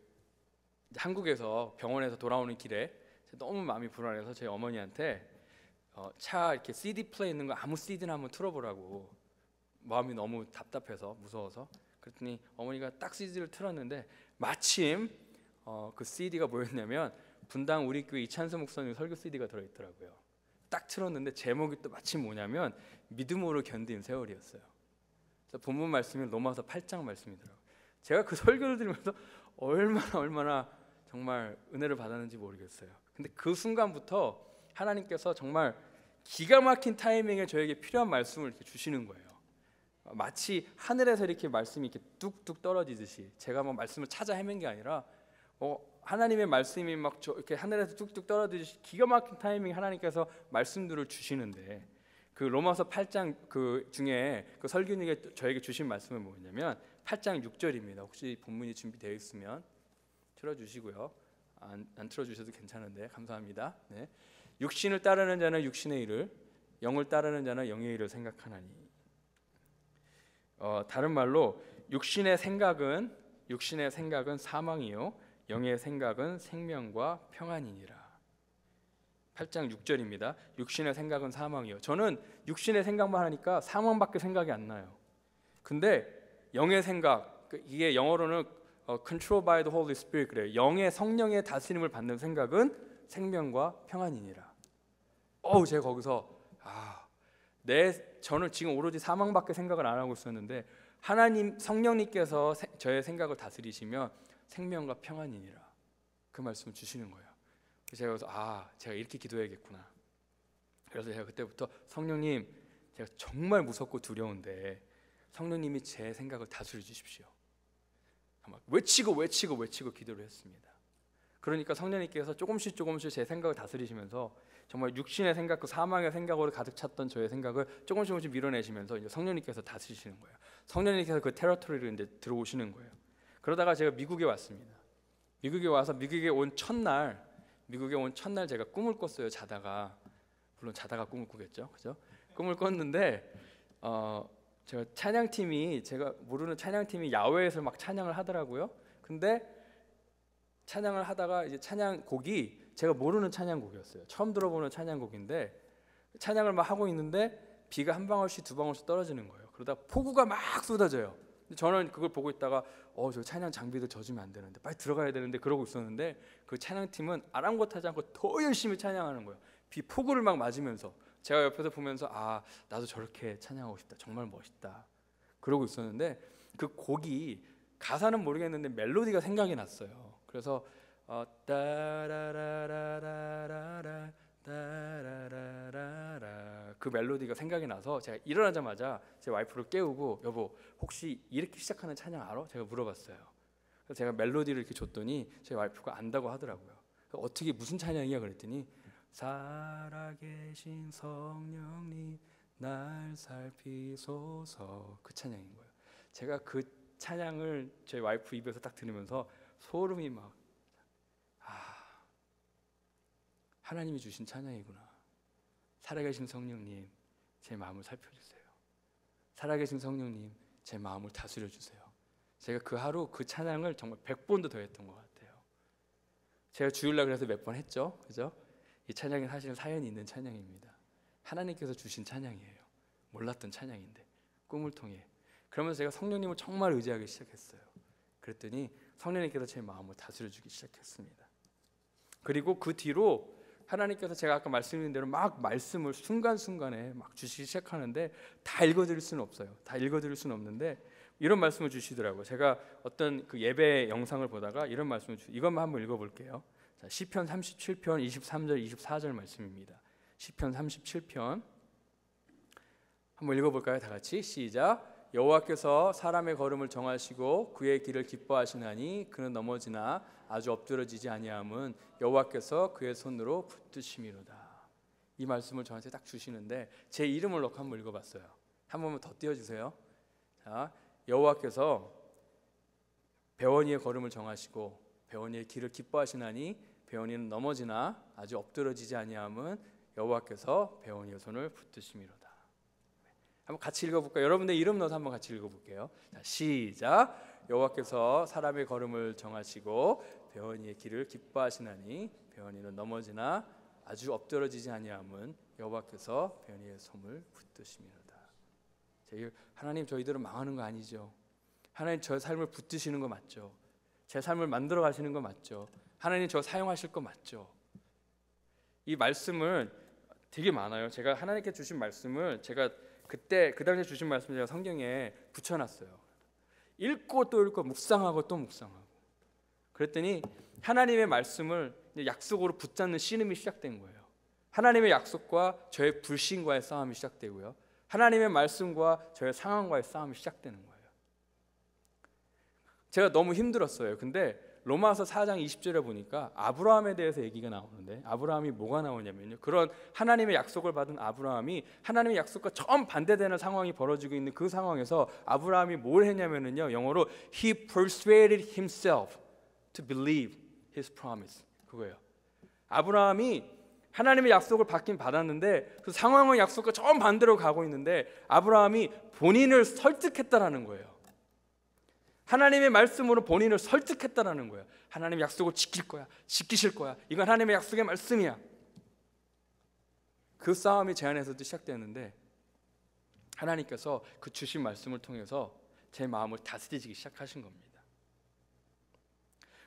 한국에서 병원에서 돌아오는 길에 너무 마음이 불안해서 저희 어머니한테 차 이렇게 CD 플레이 있는 거 아무 CD나 한번 틀어보라고, 마음이 너무 답답해서 무서워서. 그랬더니 어머니가 딱 CD를 틀었는데 마침 그 CD가 뭐였냐면 분당 우리 교회 이찬수 목사님 설교 CD가 들어있더라고요. 딱 틀었는데 제목이 또 마침 뭐냐면 믿음으로 견딘 세월이었어요. 그래서 본문 말씀이 로마서 8장 말씀이더라고요. 제가 그 설교를 들으면서 얼마나 정말 은혜를 받았는지 모르겠어요. 근데 그 순간부터 하나님께서 정말 기가 막힌 타이밍에 저에게 필요한 말씀을 이렇게 주시는 거예요. 마치 하늘에서 이렇게 말씀이 이렇게 뚝뚝 떨어지듯이 제가 막 말씀을 찾아 헤맨 게 아니라 하나님의 말씀이 막 이렇게 하늘에서 뚝뚝 떨어지듯이 기가 막힌 타이밍에 하나님께서 말씀들을 주시는데, 그 로마서 8장 그 중에 그 설교님이 저에게 주신 말씀은 뭐냐면 8장 6절입니다. 혹시 본문이 준비되어 있으면 틀어주시고요. 안 틀어주셔도 괜찮은데 감사합니다. 네. 육신을 따르는 자는 육신의 일을, 영을 따르는 자는 영의 일을 생각하나니. 다른 말로 육신의 생각은 사망이요 영의 생각은 생명과 평안이니라. 8장 6절입니다. 육신의 생각은 사망이요. 저는 육신의 생각만 하니까 사망밖에 생각이 안 나요. 근데 영의 생각, 이게 영어로는 control by the Holy Spirit 그래요. 영의 성령의 다스림을 받는 생각은 생명과 평안이니라. 제가 거기서 저는 지금 오로지 사망밖에 생각을 안 하고 있었는데 하나님 성령님께서 저의 생각을 다스리시면 생명과 평안이니라, 그 말씀을 주시는 거예요. 그래서 제가 제가 이렇게 기도해야겠구나. 그래서 제가 그때부터 성령님, 제가 정말 무섭고 두려운데 성령님이 제 생각을 다스려 주십시오. 외치고 기도를 했습니다. 그러니까 성령님께서 조금씩 제 생각을 다스리시면서 정말 육신의 생각, 그 사망의 생각으로 가득 찼던 저의 생각을 조금씩 밀어내시면서 이제 성령님께서 다스리시는 거예요. 성령님께서 그 테러토리를 이제 들어오시는 거예요. 그러다가 제가 미국에 왔습니다. 미국에 와서 미국에 온 첫날 제가 꿈을 꿨어요. 물론 자다가 꿈을 꾸겠죠, 그죠? 꿈을 꿨는데 제가 제가 모르는 찬양팀이 야외에서 막 찬양을 하더라고요. 근데 찬양을 하다가 이제 찬양곡이 제가 모르는 찬양곡이었어요. 처음 들어보는 찬양곡인데 찬양을 막 하고 있는데 비가 한 방울씩 두 방울씩 떨어지는 거예요. 그러다 폭우가 막 쏟아져요. 저는 그걸 보고 있다가 저 찬양 장비들 젖으면 안 되는데 빨리 들어가야 되는데 그러고 있었는데 그 찬양팀은 아랑곳하지 않고 더 열심히 찬양하는 거예요. 폭우를 막 맞으면서. 제가 옆에서 보면서 나도 저렇게 찬양하고 싶다, 정말 멋있다 그러고 있었는데 그 곡이 가사는 모르겠는데 멜로디가 생각이 났어요. 그래서 따라라라라라라 따라라라라 그 멜로디가 생각이 나서 제가 일어나자마자 제 와이프를 깨우고 여보 혹시 이렇게 시작하는 찬양 알아? 제가 물어봤어요. 그래서 제가 멜로디를 이렇게 줬더니 제 와이프가 안다고 하더라고요. 어떻게 무슨 찬양이야 그랬더니 살아계신 성령님 날 살피소서, 그 찬양인 거예요. 제가 그 찬양을 제 와이프 입에서 딱 들으면서 소름이 막 하나님이 주신 찬양이구나. 살아계신 성령님 제 마음을 살펴주세요. 살아계신 성령님 제 마음을 다스려 주세요. 제가 그 하루 그 찬양을 정말 100번도 더 했던 것 같아요. 제가 주일날 그래서 몇 번 했죠, 그죠? 이 찬양이 사실은 사연이 있는 찬양입니다. 하나님께서 주신 찬양이에요. 몰랐던 찬양인데 꿈을 통해. 그러면서 제가 성령님을 정말 의지하기 시작했어요. 그랬더니 성령님께서 제 마음을 다스려 주기 시작했습니다. 그리고 그 뒤로 하나님께서 제가 아까 말씀드린 대로 막 말씀을 순간순간에 막 주시기 시작하는데 다 읽어드릴 수는 없어요. 다 읽어드릴 수는 없는데 이런 말씀을 주시더라고요. 제가 어떤 그 예배 영상을 보다가 이런 말씀을 이것만 한번 읽어볼게요. 자, 시편 37편 23절 24절 말씀입니다. 시편 37편 한번 읽어볼까요? 다 같이 시작. 여호와께서 사람의 걸음을 정하시고 그의 길을 기뻐하시나니 그는 넘어지나 아주 엎드러지지 아니함은 여호와께서 그의 손으로 붙드심이로다. 이 말씀을 저한테 딱 주시는데 제 이름을 넣고 한번 읽어봤어요. 한 번만 더 띄워주세요. 자, 여호와께서 배원이의 걸음을 정하시고 배원이의 길을 기뻐하시나니 배원이는 넘어지나 아주 엎드러지지 아니함은 여호와께서 배원이의 손을 붙드심이로다. 한번 같이 읽어볼까요? 여러분들 이름 넣어서 한번 같이 읽어볼게요. 자, 시작. 여호와께서 사람의 걸음을 정하시고 배원이의 길을 기뻐하시나니 배원이는 넘어지나 아주 엎드러지지 아니함은 여호와께서 배원이의 손을 붙드심이로다. 하나님, 저희들은 망하는 거 아니죠? 하나님, 저 삶을 붙드시는 거 맞죠? 제 삶을 만들어 가시는 거 맞죠? 하나님, 저 사용하실 거 맞죠? 이 말씀은 되게 많아요. 제가 하나님께 주신 말씀을 제가 그때 그 당시에 주신 말씀을 제가 성경에 붙여놨어요. 읽고 또 읽고 묵상하고 또 묵상하고. 그랬더니 하나님의 말씀을 약속으로 붙잡는 씨름이 시작된 거예요. 하나님의 약속과 저의 불신과의 싸움이 시작되고요. 하나님의 말씀과 저의 상황과의 싸움이 시작되는 거예요. 제가 너무 힘들었어요. 근데 로마서 4장 20절에 보니까 아브라함에 대해서 얘기가 나오는데 아브라함이 뭐가 나오냐면요, 그런 하나님의 약속을 받은 아브라함이 하나님의 약속과 정반대되는 상황이 벌어지고 있는 그 상황에서 아브라함이 뭘 했냐면요, 영어로 He persuaded himself to believe his promise. 그거예요. 아브라함이 하나님의 약속을 받긴 받았는데 그 상황은 약속과 정반대로 가고 있는데 아브라함이 본인을 설득했다라는 거예요. 하나님의 말씀으로 본인을 설득했다라는 거예요. 하나님의 약속을 지킬 거야, 지키실 거야. 이건 하나님의 약속의 말씀이야. 그 싸움이 제 안에서도 시작되었는데 하나님께서 그 주신 말씀을 통해서 제 마음을 다스리기 시작하신 겁니다.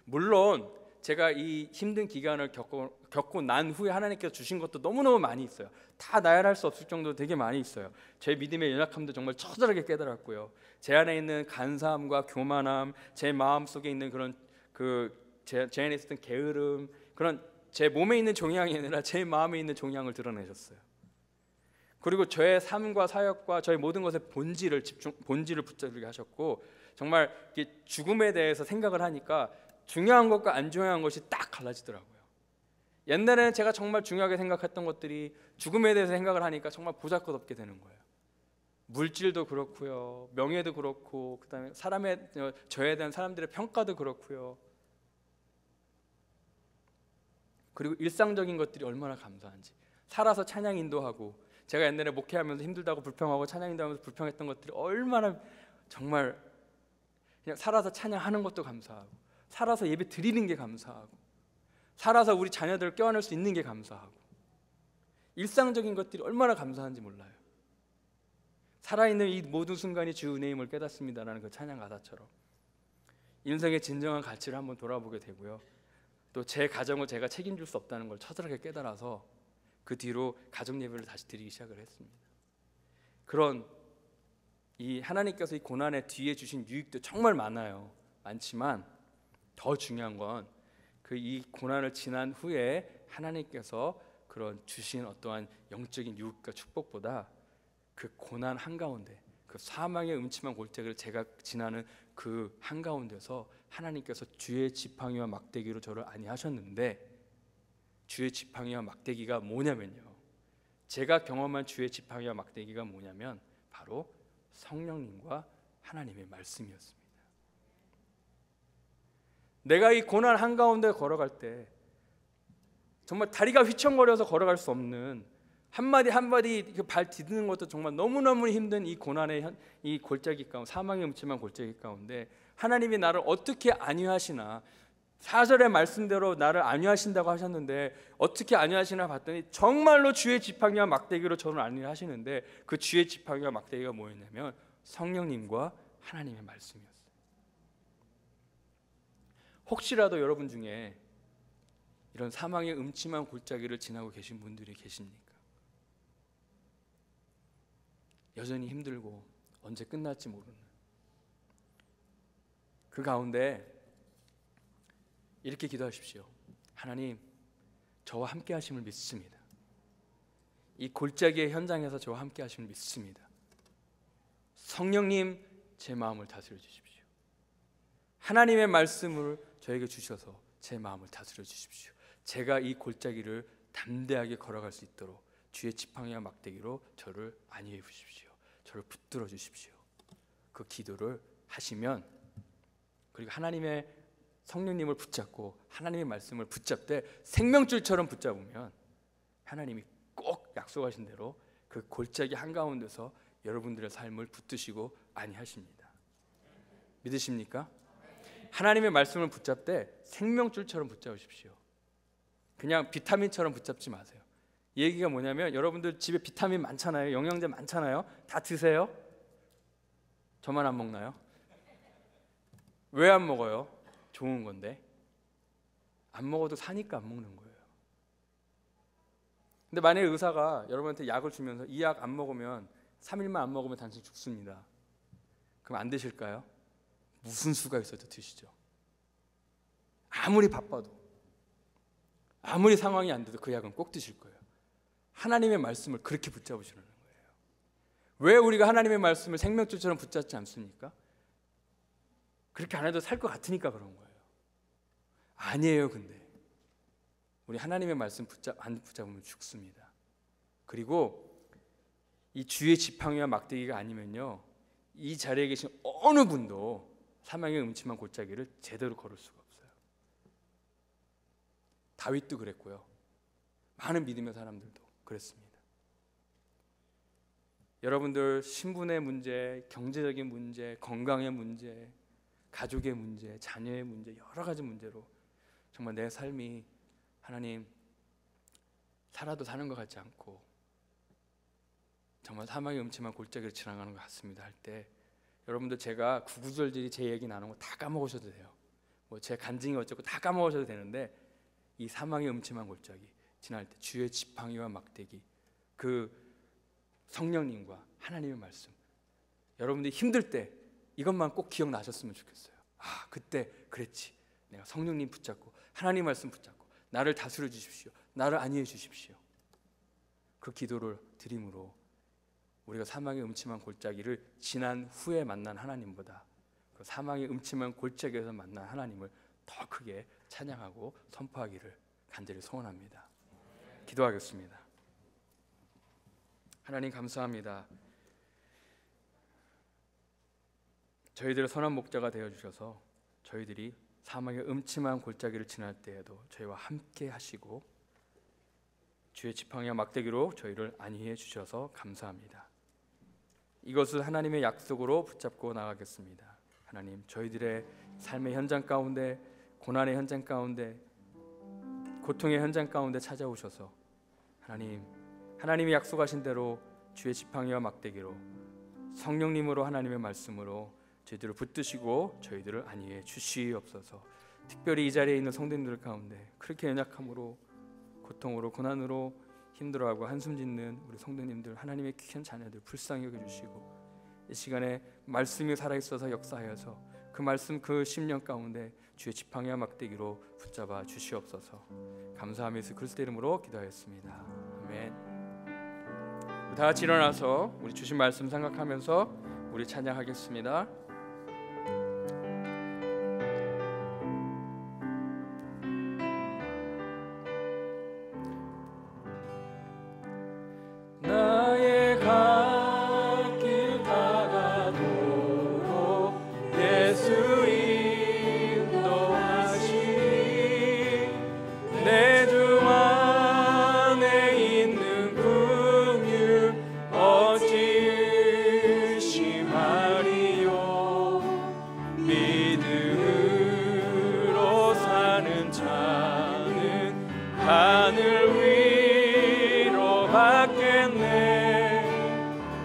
물론 제가 이 힘든 기간을 겪고 난 후에 하나님께서 주신 것도 너무너무 많이 있어요. 다 나열할 수 없을 정도로 되게 많이 있어요. 제 믿음의 연약함도 정말 처절하게 깨달았고요. 제 안에 있는 간사함과 교만함, 제 마음 속에 있는 그런 제 안에 있었던 게으름, 그런 제 몸에 있는 종양이 아니라 제 마음에 있는 종양을 드러내셨어요. 그리고 저의 삶과 사역과 저의 모든 것의 본질을 붙잡게 하셨고, 정말 죽음에 대해서 생각을 하니까 중요한 것과 안 중요한 것이 딱 갈라지더라고요. 옛날에는 제가 정말 중요하게 생각했던 것들이 죽음에 대해서 생각을 하니까 정말 보잘것없게 되는 거예요. 물질도 그렇고요, 명예도 그렇고, 그다음에 저에 대한 사람들의 평가도 그렇고요. 그리고 일상적인 것들이 얼마나 감사한지. 살아서 찬양 인도하고, 제가 옛날에 목회하면서 힘들다고 불평하고 찬양 인도하면서 불평했던 것들이 얼마나 정말 그냥 살아서 찬양하는 것도 감사하고, 살아서 예배 드리는 게 감사하고, 살아서 우리 자녀들을 껴안을 수 있는 게 감사하고, 일상적인 것들이 얼마나 감사한지 몰라요. 살아있는 이 모든 순간이 주 은혜임을 깨닫습니다라는 그 찬양 가사처럼 인생의 진정한 가치를 한번 돌아보게 되고요. 또 제 가정을 제가 책임질 수 없다는 걸 처절하게 깨달아서 그 뒤로 가정 예배를 다시 드리기 시작을 했습니다. 그런 이 하나님께서 이 고난의 뒤에 주신 유익도 정말 많지만 더 중요한 건 그 이 고난을 지난 후에 하나님께서 그런 주신 어떠한 영적인 유익과 축복보다 그 고난 한가운데, 그 사망의 음침한 골짜기를 제가 지나는 그 한가운데서 하나님께서 주의 지팡이와 막대기로 저를 안위하셨는데, 주의 지팡이와 막대기가 뭐냐면요, 제가 경험한 주의 지팡이와 막대기가 뭐냐면 바로 성령님과 하나님의 말씀이었습니다. 내가 이 고난 한가운데 걸어갈 때 정말 다리가 휘청거려서 걸어갈 수 없는, 한마디 한마디 발 디디는 것도 정말 너무너무 힘든 이 고난의 이 골짜기 가운데, 사망의 음침한 골짜기 가운데 하나님이 나를 어떻게 안위하시나, 4절의 말씀대로 나를 안위하신다고 하셨는데 어떻게 안위하시나 봤더니 정말로 주의 지팡이와 막대기로 저를 안위하시는데, 그 주의 지팡이와 막대기가 뭐였냐면 성령님과 하나님의 말씀이었어요. 혹시라도 여러분 중에 이런 사망의 음침한 골짜기를 지나고 계신 분들이 계십니까? 여전히 힘들고 언제 끝날지 모르는 그 가운데 이렇게 기도하십시오. 하나님, 저와 함께 하심을 믿습니다. 이 골짜기의 현장에서 저와 함께 하심을 믿습니다. 성령님, 제 마음을 다스려 주십시오. 하나님의 말씀을 저에게 주셔서 제 마음을 다스려 주십시오. 제가 이 골짜기를 담대하게 걸어갈 수 있도록 주의 지팡이와 막대기로 저를 안위해 주십시오. 저를 붙들어 주십시오. 그 기도를 하시면, 그리고 하나님의 성령님을 붙잡고 하나님의 말씀을 붙잡되 생명줄처럼 붙잡으면 하나님이 꼭 약속하신 대로 그 골짜기 한가운데서 여러분들의 삶을 붙드시고 안위하십니다. 믿으십니까? 하나님의 말씀을 붙잡되 생명줄처럼 붙잡으십시오. 그냥 비타민처럼 붙잡지 마세요. 이 얘기가 뭐냐면, 여러분들 집에 비타민 많잖아요. 영양제 많잖아요. 다 드세요? 저만 안 먹나요? 왜 안 먹어요? 좋은 건데. 안 먹어도 사니까 안 먹는 거예요. 근데 만약에 의사가 여러분한테 약을 주면서 이 약 안 먹으면 3일만 안 먹으면 당신 죽습니다. 그럼 안 드실까요? 무슨 수가 있어도 드시죠. 아무리 바빠도, 아무리 상황이 안 돼도 그 약은 꼭 드실 거예요. 하나님의 말씀을 그렇게 붙잡으시는 거예요. 왜 우리가 하나님의 말씀을 생명줄처럼 붙잡지 않습니까? 그렇게 안 해도 살 것 같으니까 그런 거예요. 아니에요. 근데 우리 하나님의 말씀 안 붙잡으면 죽습니다. 그리고 이 주의 지팡이와 막대기가 아니면요, 이 자리에 계신 어느 분도 사망의 음침한 골짜기를 제대로 걸을 수가 없어요. 다윗도 그랬고요, 많은 믿음의 사람들도 그랬습니다. 여러분들 신분의 문제, 경제적인 문제, 건강의 문제, 가족의 문제, 자녀의 문제, 여러 가지 문제로 정말 내 삶이 하나님 살아도 사는 것 같지 않고 정말 사망의 음침한 골짜기를 지나가는 것 같습니다 할 때, 여러분들 제가 구구절절히 제 얘기 나누는 거 다 까먹으셔도 돼요. 뭐 제 간증이 어쩌고 다 까먹으셔도 되는데, 이 사망의 음침한 골짜기 지날 때 주의 지팡이와 막대기, 그 성령님과 하나님의 말씀, 여러분들이 힘들 때 이것만 꼭 기억나셨으면 좋겠어요. 아, 그때 그랬지. 내가 성령님 붙잡고 하나님 말씀 붙잡고 나를 다스려 주십시오. 나를 안위해 주십시오. 그 기도를 드림으로 우리가 사망의 음침한 골짜기를 지난 후에 만난 하나님보다 그 사망의 음침한 골짜기에서 만난 하나님을 더 크게 찬양하고 선포하기를 간절히 소원합니다. 기도하겠습니다. 하나님 감사합니다. 저희들의 선한 목자가 되어주셔서 저희들이 사망의 음침한 골짜기를 지날 때에도 저희와 함께 하시고 주의 지팡이와 막대기로 저희를 안위해 주셔서 감사합니다. 이것을 하나님의 약속으로 붙잡고 나가겠습니다. 하나님, 저희들의 삶의 현장 가운데, 고난의 현장 가운데, 고통의 현장 가운데 찾아오셔서 하나님이 약속하신 대로 주의 지팡이와 막대기로 성령님으로 하나님의 말씀으로 저희들을 붙드시고 저희들을 안위해 주시옵소서. 특별히 이 자리에 있는 성도님들 가운데 그렇게 연약함으로, 고통으로, 고난으로 힘들어하고 한숨 짓는 우리 성도님들, 하나님의 귀한 자녀들 불쌍히 여겨주시고, 이 시간에 말씀이 살아있어서 역사하여서 그 말씀, 그 심령 가운데 주의 지팡이와 막대기로 붙잡아 주시옵소서. 감사하며 예수 그리스도 이름으로 기도하였습니다. 아멘. 다 같이 일어나서 우리 주신 말씀 생각하면서 우리 찬양하겠습니다. 나의 갈 길 다가도록 예수 인도하시니 내 주 안에 있는 긍휼 어찌 의심하리요. 믿음으로 사는 자는 하늘 위로 받겠네.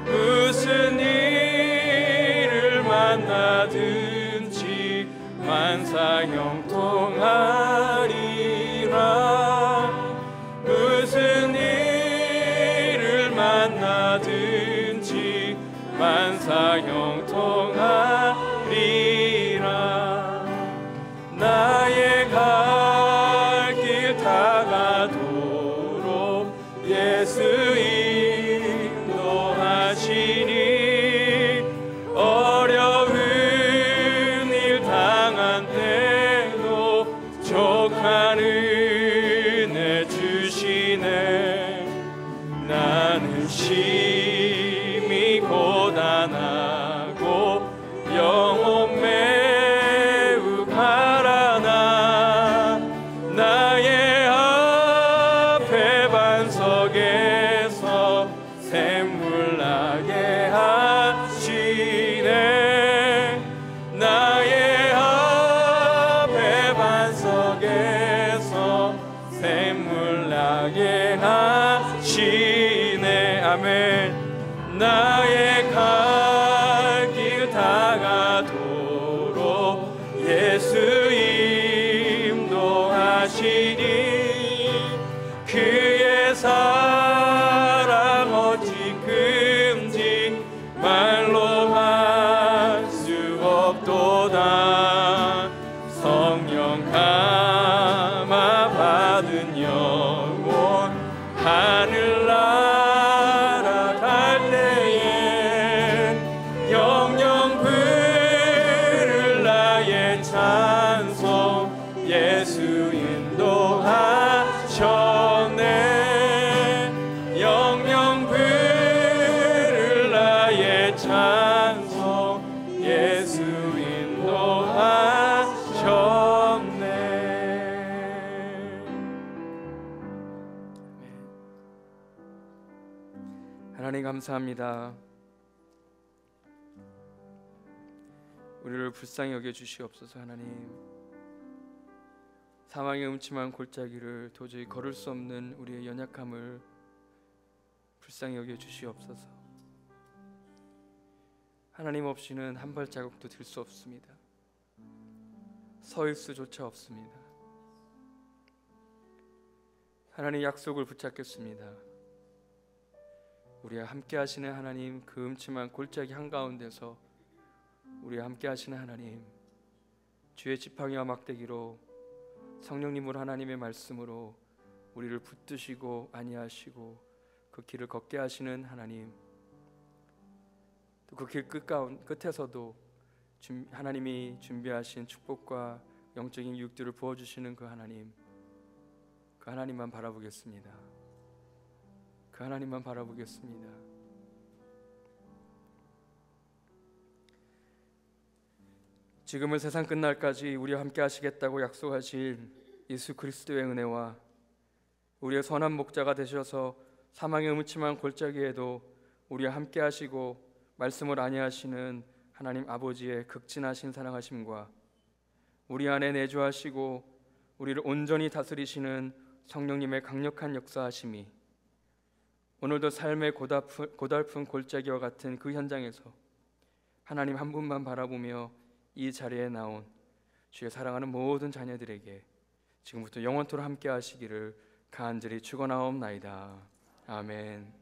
무슨 일을 만나든지 만사 형통하리라. 무슨 일을 만나든지 만사 형통하리라. 나의 갈 길 다가도록 예수 인도하시니 어려운 일 당한 때도 족한 은혜 주시네. 나는 심히 고단 찬양하고 영혼 매우 바라나 나의 앞에 반석에서 샘물 나게 하시네 나의 앞에 반석에서 샘물 나게 하시네 아멘 나의 갈 길 다가도록 예수 인도하시니 그의 사랑 어찌 금지 말로 할 수 없도다 성령 감화 받은 영혼 하늘 날아갈 때에 영영 부를 나의 찬송 예수 인도하셨네 영영 부를 나의 찬송 예수 인도하셨네 하나님 감사합니다. 우리를 불쌍히 여겨 주시옵소서. 하나님 사망의 음침한 골짜기를 도저히 걸을 수 없는 우리의 연약함을 불쌍히 여겨 주시옵소서. 하나님 없이는 한 발자국도 들 수 없습니다. 설 수조차 없습니다. 하나님 약속을 붙잡겠습니다. 우리와 함께 하시는 하나님 그 음침한 골짜기 한가운데서 우리와 함께 하시는 하나님 주의 지팡이와 막대기로 성령님으로 하나님의 말씀으로 우리를 붙드시고 안위하시고 그 길을 걷게 하시는 하나님 또 그 길 끝에서도 하나님이 준비하신 축복과 영적인 유익들을 부어주시는 그 하나님만 바라보겠습니다. 그 하나님만 바라보겠습니다. 지금은 세상 끝날까지 우리와 함께 하시겠다고 약속하신 예수 그리스도의 은혜와 우리의 선한 목자가 되셔서 사망의 음침한 골짜기에도 우리와 함께 하시고 말씀을 안위하시는 하나님 아버지의 극진하신 사랑하심과 우리 안에 내주하시고 우리를 온전히 다스리시는 성령님의 강력한 역사하심이 오늘도 삶의 고달픈 골짜기와 같은 그 현장에서 하나님 한 분만 바라보며 이 자리에 나온 주의 사랑하는 모든 자녀들에게 지금부터 영원토록 함께 하시기를 간절히 축원하옵나이다. 아멘.